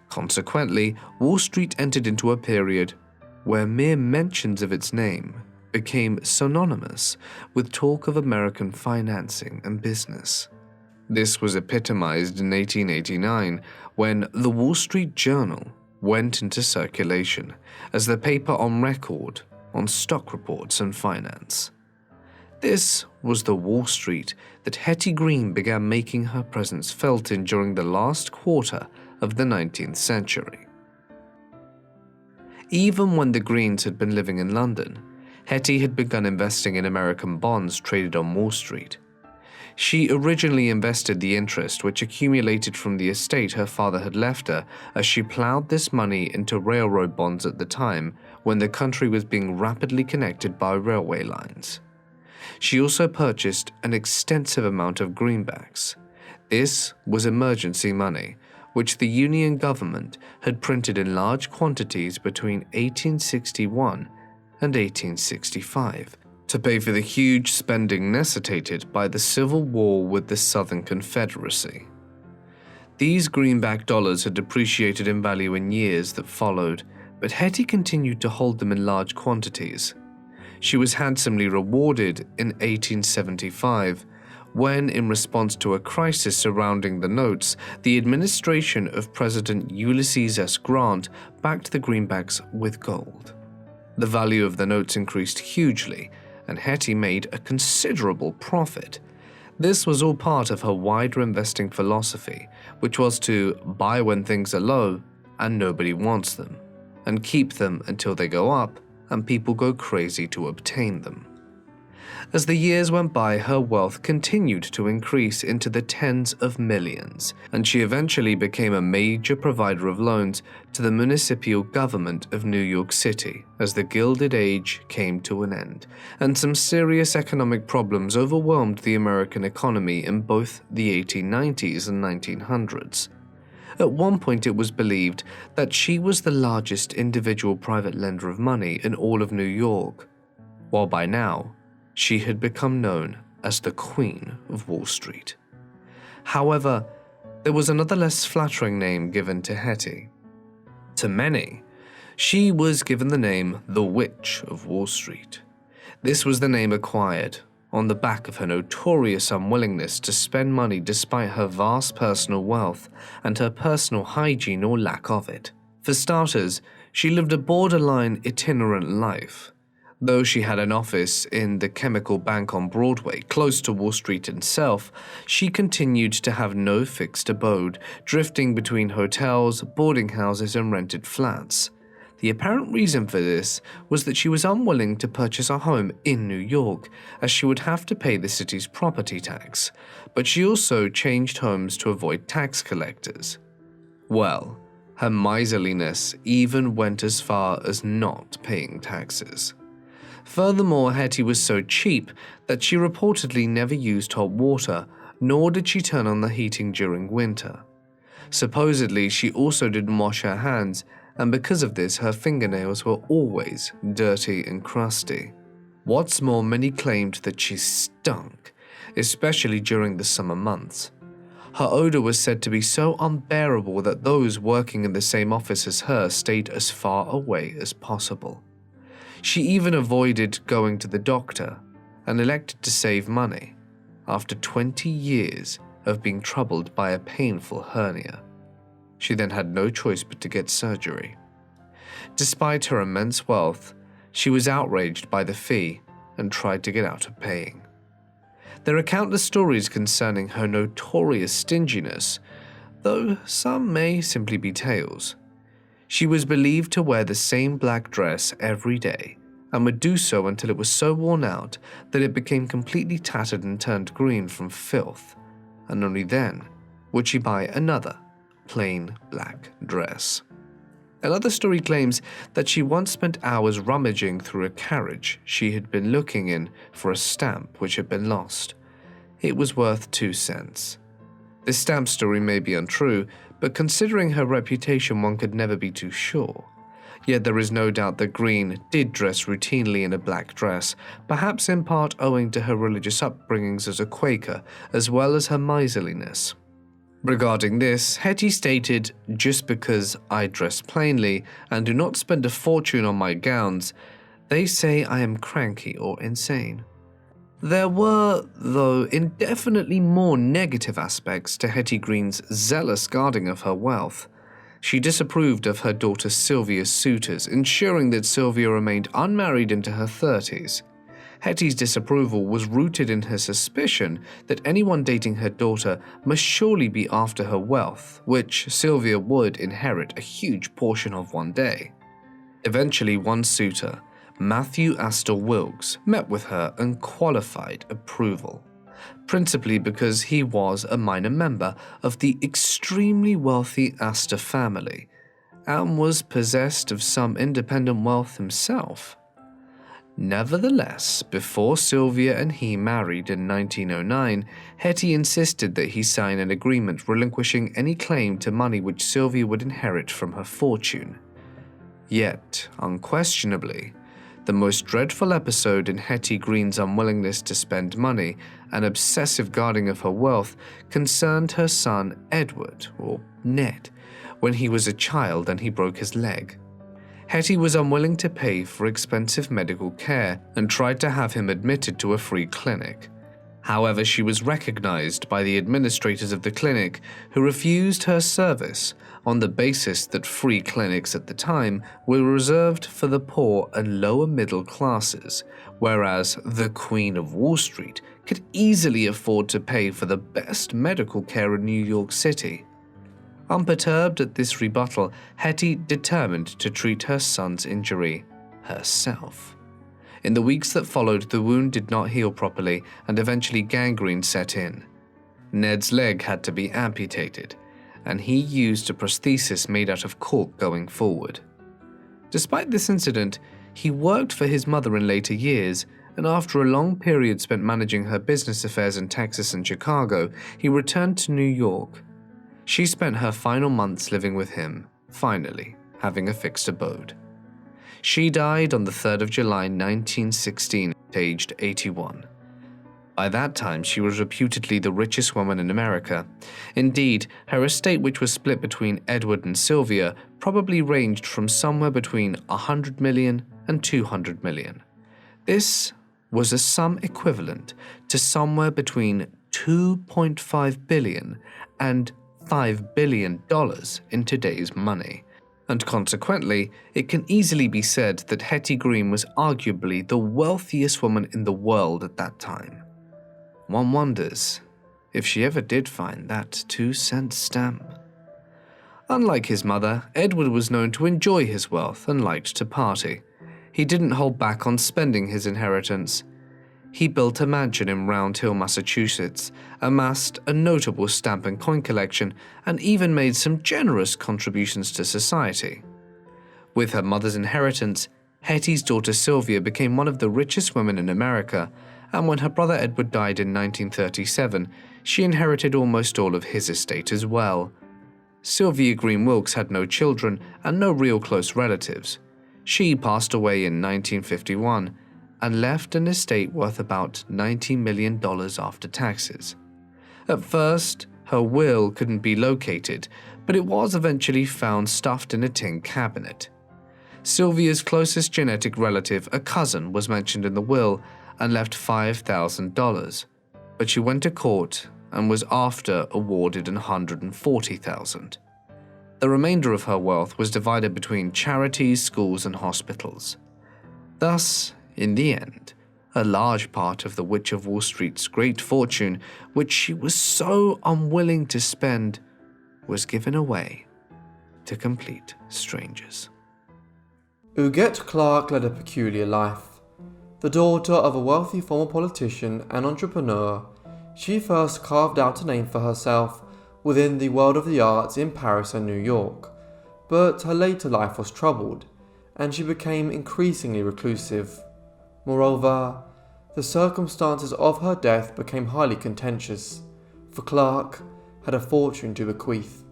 Consequently, Wall Street entered into a period where mere mentions of its name became synonymous with talk of American financing and business. This was epitomized in 1889 when the Wall Street Journal went into circulation as the paper on record on stock reports and finance. This was the Wall Street that Hetty Green began making her presence felt in during the last quarter of the 19th century. Even when the Greens had been living in London, Hetty had begun investing in American bonds traded on Wall Street. She originally invested the interest which accumulated from the estate her father had left her as she plowed this money into railroad bonds at the time when the country was being rapidly connected by railway lines. She also purchased an extensive amount of greenbacks. This was emergency money, which the Union government had printed in large quantities between 1861 and 1865. To pay for the huge spending necessitated by the Civil War with the Southern Confederacy. These greenback dollars had depreciated in value in years that followed, but Hetty continued to hold them in large quantities. She was handsomely rewarded in 1875, when, in response to a crisis surrounding the notes, the administration of President Ulysses S. Grant backed the greenbacks with gold. The value of the notes increased hugely, and Hetty made a considerable profit. This was all part of her wider investing philosophy, which was to buy when things are low and nobody wants them, and keep them until they go up and people go crazy to obtain them. As the years went by, her wealth continued to increase into the tens of millions, and she eventually became a major provider of loans to the municipal government of New York City as the Gilded Age came to an end, and some serious economic problems overwhelmed the American economy in both the 1890s and 1900s. At one point, it was believed that she was the largest individual private lender of money in all of New York, while by now, she had become known as the Queen of Wall Street. However, there was another less flattering name given to Hetty. To many, she was given the name the Witch of Wall Street. This was the name acquired on the back of her notorious unwillingness to spend money despite her vast personal wealth and her personal hygiene or lack of it. For starters, she lived a borderline itinerant life. Though she had an office in the Chemical Bank on Broadway, close to Wall Street itself, she continued to have no fixed abode, drifting between hotels, boarding houses, and rented flats. The apparent reason for this was that she was unwilling to purchase a home in New York, as she would have to pay the city's property tax, but she also changed homes to avoid tax collectors. Well, her miserliness even went as far as not paying taxes. Furthermore, Hetty was so cheap that she reportedly never used hot water, nor did she turn on the heating during winter. Supposedly, she also didn't wash her hands, and because of this, her fingernails were always dirty and crusty. What's more, many claimed that she stunk, especially during the summer months. Her odor was said to be so unbearable that those working in the same office as her stayed as far away as possible. She even avoided going to the doctor and elected to save money after 20 years of being troubled by a painful hernia. She then had no choice but to get surgery. Despite her immense wealth, she was outraged by the fee and tried to get out of paying. There are countless stories concerning her notorious stinginess, though some may simply be tales. She was believed to wear the same black dress every day, and would do so until it was so worn out that it became completely tattered and turned green from filth, and only then would she buy another plain black dress. Another story claims that she once spent hours rummaging through a carriage she had been looking in for a stamp which had been lost. It was worth 2 cents. This stamp story may be untrue, but considering her reputation, one could never be too sure. Yet there is no doubt that Green did dress routinely in a black dress, perhaps in part owing to her religious upbringings as a Quaker, as well as her miserliness. Regarding this, Hetty stated, "Just because I dress plainly and do not spend a fortune on my gowns, they say I am cranky or insane." There were, though, indefinitely more negative aspects to Hetty Green's zealous guarding of her wealth. She disapproved of her daughter Sylvia's suitors, ensuring that Sylvia remained unmarried into her 30s. Hetty's disapproval was rooted in her suspicion that anyone dating her daughter must surely be after her wealth, which Sylvia would inherit a huge portion of one day. Eventually, one suitor, Matthew Astor Wilkes, met with her and qualified approval, principally because he was a minor member of the extremely wealthy Astor family and was possessed of some independent wealth himself. Nevertheless, before Sylvia and he married in 1909, Hetty insisted that he sign an agreement relinquishing any claim to money which Sylvia would inherit from her fortune. Yet, unquestionably, the most dreadful episode in Hetty Green's unwillingness to spend money and obsessive guarding of her wealth concerned her son Edward, or Ned, when he was a child and he broke his leg. Hetty was unwilling to pay for expensive medical care and tried to have him admitted to a free clinic. However, she was recognized by the administrators of the clinic, who refused her service on the basis that free clinics at the time were reserved for the poor and lower middle classes, whereas the Queen of Wall Street could easily afford to pay for the best medical care in New York City. Unperturbed at this rebuttal, Hetty determined to treat her son's injury herself. In the weeks that followed, the wound did not heal properly and eventually gangrene set in. Ned's leg had to be amputated, and he used a prosthesis made out of cork going forward. Despite this incident, he worked for his mother in later years, and after a long period spent managing her business affairs in Texas and Chicago, he returned to New York. She spent her final months living with him, finally having a fixed abode. She died on the 3rd of July 1916, aged 81. By that time, she was reputedly the richest woman in America. Indeed, her estate, which was split between Edward and Sylvia, probably ranged from somewhere between $100 million and $200 million. This was a sum equivalent to somewhere between $2.5 billion and $5 billion in today's money. And consequently, it can easily be said that Hetty Green was arguably the wealthiest woman in the world at that time. One wonders if she ever did find that 2-cent stamp. Unlike his mother, Edward was known to enjoy his wealth and liked to party. He didn't hold back on spending his inheritance. He built a mansion in Round Hill, Massachusetts, amassed a notable stamp and coin collection, and even made some generous contributions to society. With her mother's inheritance, Hetty's daughter Sylvia became one of the richest women in America, and when her brother Edward died in 1937, she inherited almost all of his estate as well. Sylvia Green Wilkes had no children and no real close relatives. She passed away in 1951 and left an estate worth about $90 million after taxes. At first, her will couldn't be located, but it was eventually found stuffed in a tin cabinet. Sylvia's closest genetic relative, a cousin, was mentioned in the will and left $5,000, but she went to court and was after awarded $140,000. The remainder of her wealth was divided between charities, schools, and hospitals. Thus, in the end, a large part of the Witch of Wall Street's great fortune, which she was so unwilling to spend, was given away to complete strangers. Ugette Clark led a peculiar life. The daughter of a wealthy former politician and entrepreneur, she first carved out a name for herself within the world of the arts in Paris and New York, but her later life was troubled, and she became increasingly reclusive. Moreover, the circumstances of her death became highly contentious, for Clark had a fortune to bequeath.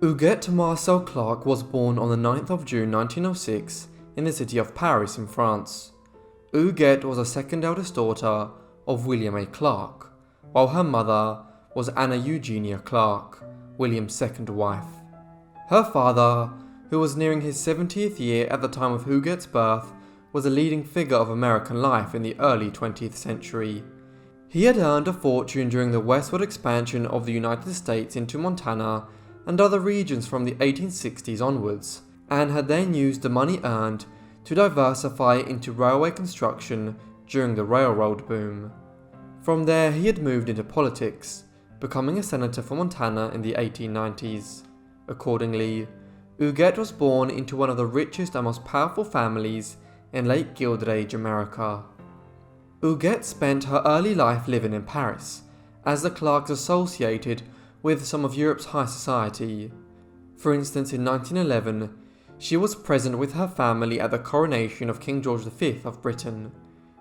Ugette Marcel Clark was born on the 9th of June 1906 in the city of Paris in France. Ugette was the second eldest daughter of William A. Clark, while her mother was Anna Eugenia Clark, William's second wife. Her father, who was nearing his 70th year at the time of Ugette's birth, was a leading figure of American life in the early 20th century. He had earned a fortune during the westward expansion of the United States into Montana and other regions from the 1860s onwards, and had then used the money earned to diversify into railway construction during the railroad boom. From there he had moved into politics, becoming a senator for Montana in the 1890s. Accordingly, Ugette was born into one of the richest and most powerful families in late Gilded Age America. Ugette spent her early life living in Paris, as the Clarks associated with some of Europe's high society. For instance, in 1911, she was present with her family at the coronation of King George V of Britain.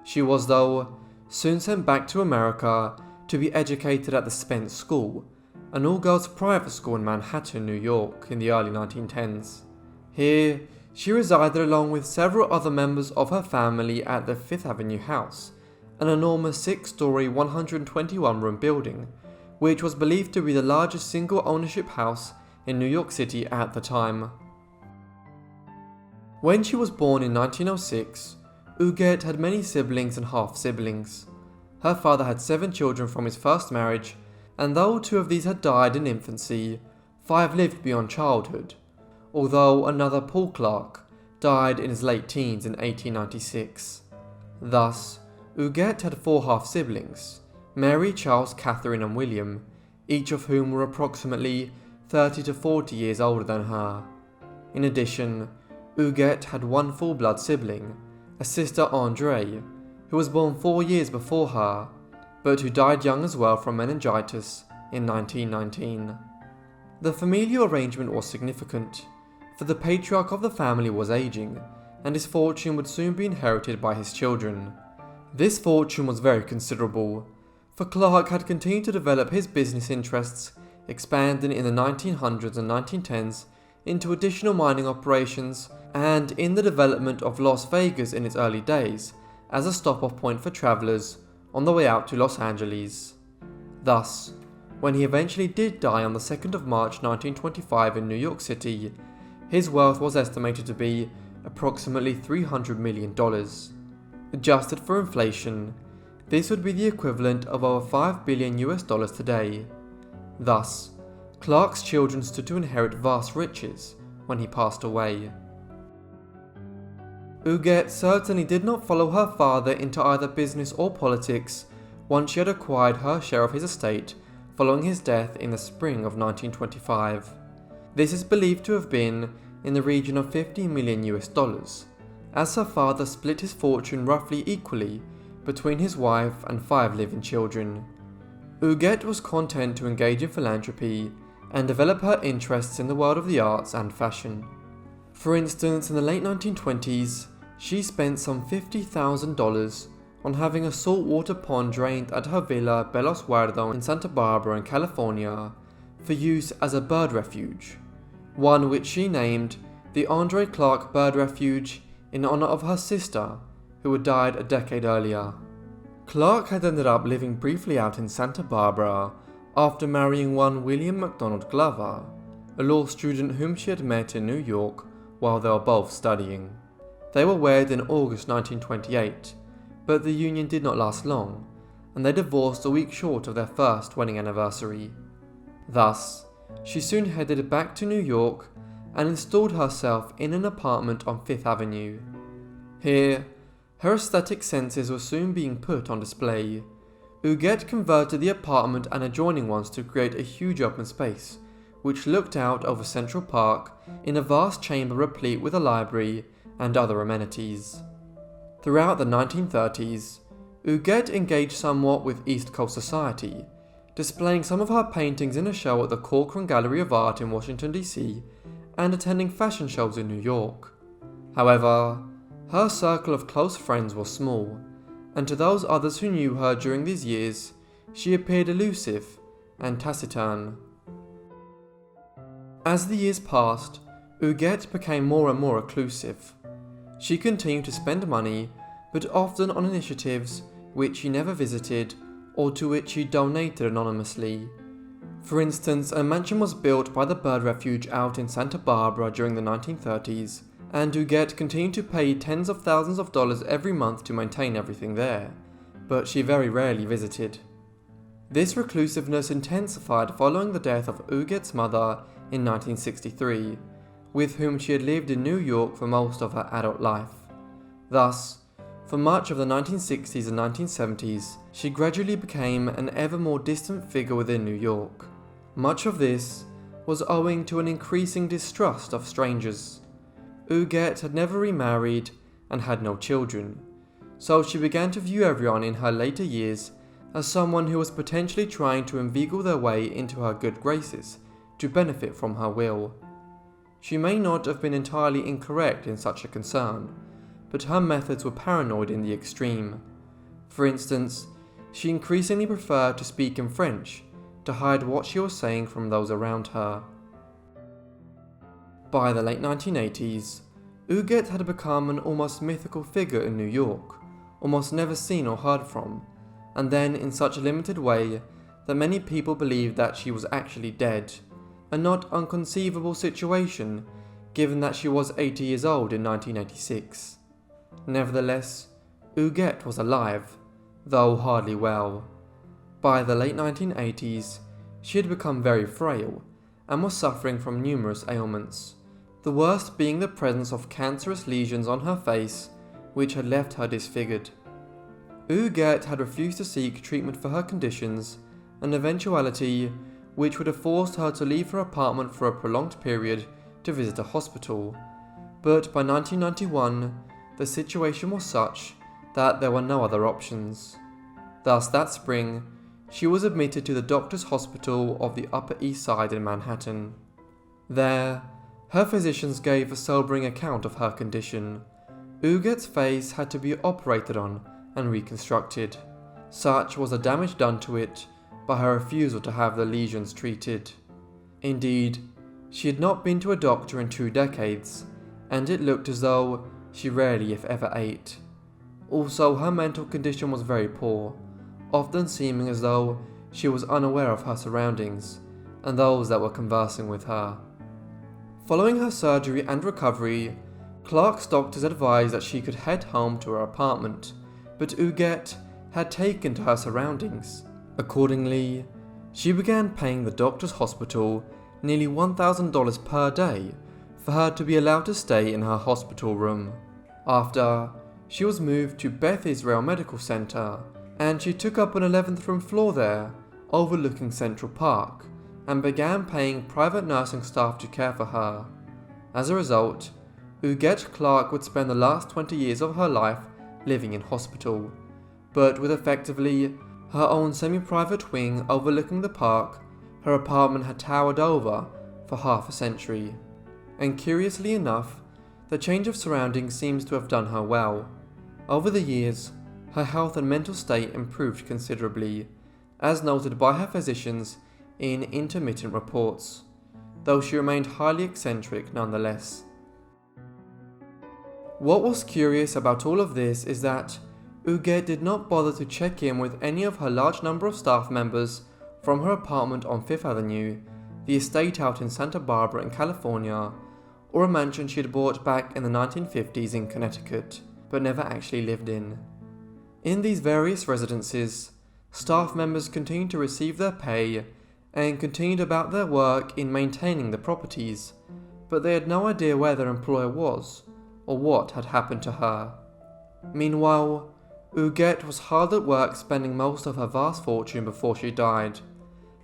She was, though, soon sent back to America to be educated at the Spence School, an all-girls private school in Manhattan, New York, in the early 1910s. Here, she resided along with several other members of her family at the Fifth Avenue house, an enormous 6-story, 121-room building, which was believed to be the largest single-ownership house in New York City at the time. When she was born in 1906, Ugette had many siblings and half-siblings. Her father had 7 children from his first marriage, and though 2 of these had died in infancy, 5 lived beyond childhood, although another, Paul Clark, died in his late teens in 1896. Thus, Ugette had 4 half-siblings, Mary, Charles, Catherine and William, each of whom were approximately 30 to 40 years older than her. In addition, Ugette had 1 full-blood sibling, a sister Andrée, who was born 4 years before her, but who died young as well from meningitis in 1919. The familial arrangement was significant, for the patriarch of the family was aging, and his fortune would soon be inherited by his children. This fortune was very considerable, for Clark had continued to develop his business interests, expanding in the 1900s and 1910s into additional mining operations and in the development of Las Vegas in its early days as a stop-off point for travelers on the way out to Los Angeles. Thus, when he eventually did die on the 2nd of March 1925 in New York City, his wealth was estimated to be approximately $300 million. Adjusted for inflation, this would be the equivalent of over $5 billion today. Thus, Clark's children stood to inherit vast riches when he passed away. Ugette certainly did not follow her father into either business or politics once she had acquired her share of his estate following his death in the spring of 1925. This is believed to have been in the region of $50 million, as her father split his fortune roughly equally between his wife and 5 living children. Ugette was content to engage in philanthropy and develop her interests in the world of the arts and fashion. For instance, in the late 1920s, she spent some $50,000 on having a saltwater pond drained at her villa Belos Guardo in Santa Barbara in California for use as a bird refuge, one which she named the Ugette Clark Bird Refuge in honor of her sister, who had died a decade earlier. Clark had ended up living briefly out in Santa Barbara after marrying one William MacDonald Glover, a law student whom she had met in New York while they were both studying. They were wed in August 1928, but the union did not last long, and they divorced a week short of their first wedding anniversary. Thus, she soon headed back to New York and installed herself in an apartment on Fifth Avenue. Here, her aesthetic senses were soon being put on display. Ugette converted the apartment and adjoining ones to create a huge open space, which looked out over Central Park in a vast chamber replete with a library and other amenities. Throughout the 1930s, Ugette engaged somewhat with East Coast society, displaying some of her paintings in a show at the Corcoran Gallery of Art in Washington, D.C., and attending fashion shows in New York. However, her circle of close friends was small, and to those others who knew her during these years, she appeared elusive and taciturn. As the years passed, Ugette became more and more reclusive. She continued to spend money, but often on initiatives which she never visited or to which she donated anonymously. For instance, a mansion was built by the bird refuge out in Santa Barbara during the 1930s, and Ugette continued to pay tens of thousands of dollars every month to maintain everything there, but she very rarely visited. This reclusiveness intensified following the death of Ugette's mother in 1963, with whom she had lived in New York for most of her adult life. Thus, for much of the 1960s and 1970s, she gradually became an ever more distant figure within New York. Much of this was owing to an increasing distrust of strangers. Ugette had never remarried and had no children, so she began to view everyone in her later years as someone who was potentially trying to inveigle their way into her good graces to benefit from her will. She may not have been entirely incorrect in such a concern, but her methods were paranoid in the extreme. For instance, she increasingly preferred to speak in French to hide what she was saying from those around her. By the late 1980s, Ugette had become an almost mythical figure in New York, almost never seen or heard from, and then in such a limited way that many people believed that she was actually dead, a not inconceivable situation given that she was 80 years old in 1986. Nevertheless, Ugette was alive, though hardly well. By the late 1980s, she had become very frail and was suffering from numerous ailments, the worst being the presence of cancerous lesions on her face which had left her disfigured. Ugette had refused to seek treatment for her conditions, an eventuality which would have forced her to leave her apartment for a prolonged period to visit a hospital, but by 1991 the situation was such that there were no other options. Thus that spring, she was admitted to the Doctors' Hospital of the Upper East Side in Manhattan. There, her physicians gave a sobering account of her condition. Ugette's face had to be operated on and reconstructed. Such was the damage done to it by her refusal to have the lesions treated. Indeed, she had not been to a doctor in 2 decades, and it looked as though she rarely if ever ate. Also, her mental condition was very poor, often seeming as though she was unaware of her surroundings and those that were conversing with her. Following her surgery and recovery, Clark's doctors advised that she could head home to her apartment, but Ugette had taken to her surroundings. Accordingly, she began paying the Doctors' Hospital nearly $1,000 per day for her to be allowed to stay in her hospital room. After, she was moved to Beth Israel Medical Center, and she took up an 11th room floor there, overlooking Central Park, and began paying private nursing staff to care for her. As a result, Ugette Clark would spend the last 20 years of her life living in hospital, but with effectively her own semi-private wing overlooking the park her apartment had towered over for half a century. And curiously enough, the change of surroundings seems to have done her well. Over the years, her health and mental state improved considerably, as noted by her physicians in intermittent reports, though she remained highly eccentric nonetheless. What was curious about all of this is that Ugette did not bother to check in with any of her large number of staff members from her apartment on Fifth Avenue, the estate out in Santa Barbara in California, or a mansion she had bought back in the 1950s in Connecticut, but never actually lived in. In these various residences, staff members continued to receive their pay and continued about their work in maintaining the properties, but they had no idea where their employer was, or what had happened to her. Meanwhile, Ugette was hard at work spending most of her vast fortune before she died.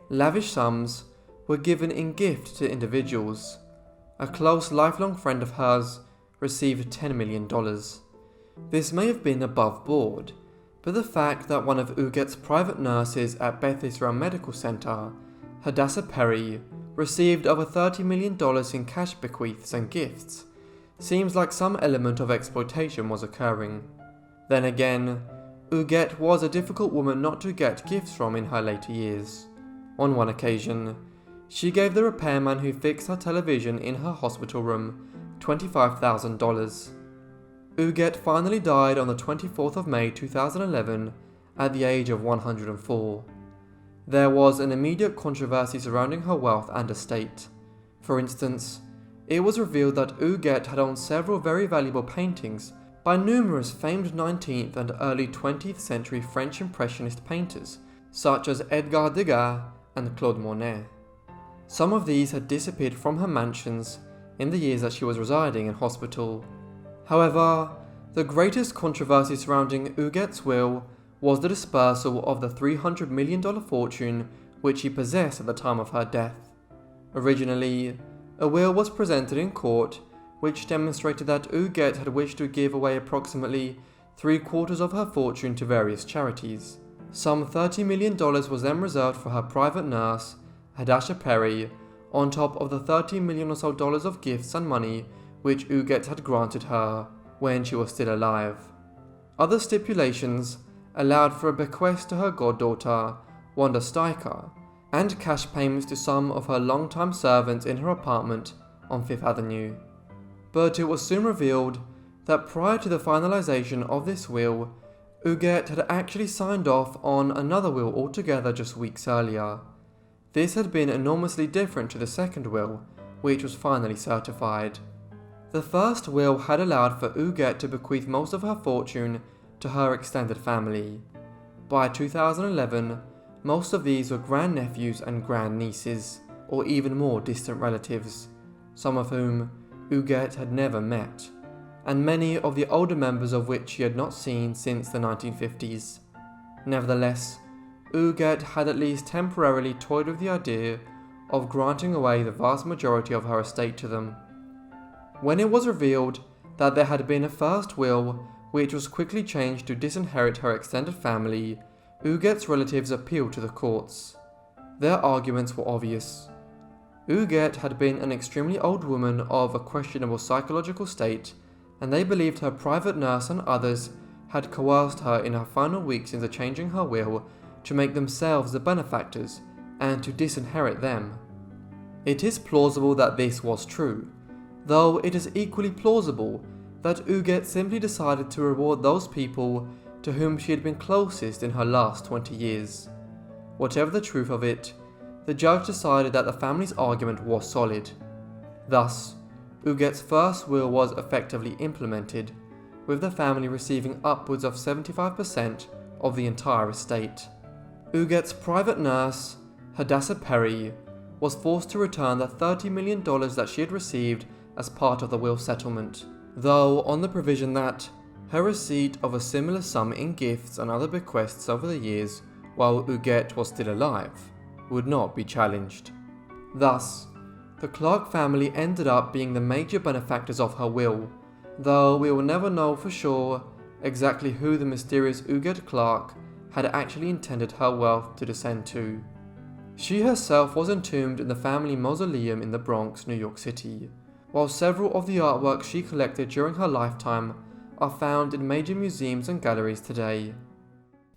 Lavish sums were given in gift to individuals. A close lifelong friend of hers received $10 million. This may have been above board, but the fact that one of Ugette's private nurses at Beth Israel Medical Center, Hadassah Perry, received over $30 million in cash bequeaths and gifts seems like some element of exploitation was occurring. Then again, Ugette was a difficult woman not to get gifts from in her later years. On one occasion, she gave the repairman who fixed her television in her hospital room $25,000. Ugette finally died on the 24th of May 2011 at the age of 104. There was an immediate controversy surrounding her wealth and estate. For instance, it was revealed that Ugette had owned several very valuable paintings by numerous famed 19th and early 20th century French Impressionist painters, such as Edgar Degas and Claude Monet. Some of these had disappeared from her mansions in the years that she was residing in hospital. However, the greatest controversy surrounding Ugette's will was the dispersal of the $300 million fortune which she possessed at the time of her death. Originally, a will was presented in court which demonstrated that Ugette had wished to give away approximately 3/4 of her fortune to various charities. Some $30 million was then reserved for her private nurse, Hadassah Perry, on top of the $13 million or so of gifts and money which Ugette had granted her when she was still alive. Other stipulations allowed for a bequest to her goddaughter, Wanda Steicher, and cash payments to some of her longtime servants in her apartment on Fifth Avenue. But it was soon revealed that prior to the finalization of this will, Ugette had actually signed off on another will altogether just weeks earlier. This had been enormously different to the second will, which was finally certified. The first will had allowed for Ugette to bequeath most of her fortune to her extended family. By 2011, most of these were grandnephews and grandnieces, or even more distant relatives, some of whom Ugette had never met, and many of the older members of which she had not seen since the 1950s. Nevertheless, Ugette had at least temporarily toyed with the idea of granting away the vast majority of her estate to them. When it was revealed that there had been a first will which was quickly changed to disinherit her extended family, Ugette's relatives appealed to the courts. Their arguments were obvious. Ugette had been an extremely old woman of a questionable psychological state, and they believed her private nurse and others had coerced her in her final weeks into changing her will to make themselves the benefactors and to disinherit them. It is plausible that this was true, though it is equally plausible that Ugette simply decided to reward those people to whom she had been closest in her last 20 years. Whatever the truth of it, the judge decided that the family's argument was solid. Thus, Ugette's first will was effectively implemented, with the family receiving upwards of 75% of the entire estate. Ugette's private nurse, Hadassah Perry, was forced to return the $30 million that she had received as part of the will settlement, though on the provision that her receipt of a similar sum in gifts and other bequests over the years while Ugette was still alive would not be challenged. Thus, the Clark family ended up being the major benefactors of her will, though we will never know for sure exactly who the mysterious Ugette Clark had actually intended her wealth to descend to. She herself was entombed in the family mausoleum in the Bronx, New York City, while several of the artworks she collected during her lifetime are found in major museums and galleries today.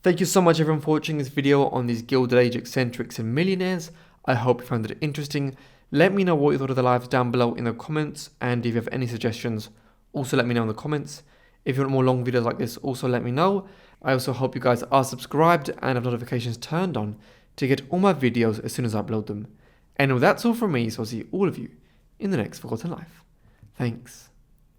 Thank you so much everyone for watching this video on these Gilded Age eccentrics and millionaires. I hope you found it interesting. Let me know what you thought of the lives down below in the comments, and if you have any suggestions, also let me know in the comments. If you want more long videos like this, also let me know. I also hope you guys are subscribed and have notifications turned on to get all my videos as soon as I upload them. And well, that's all from me, so I'll see all of you in the next Forgotten Life. Thanks.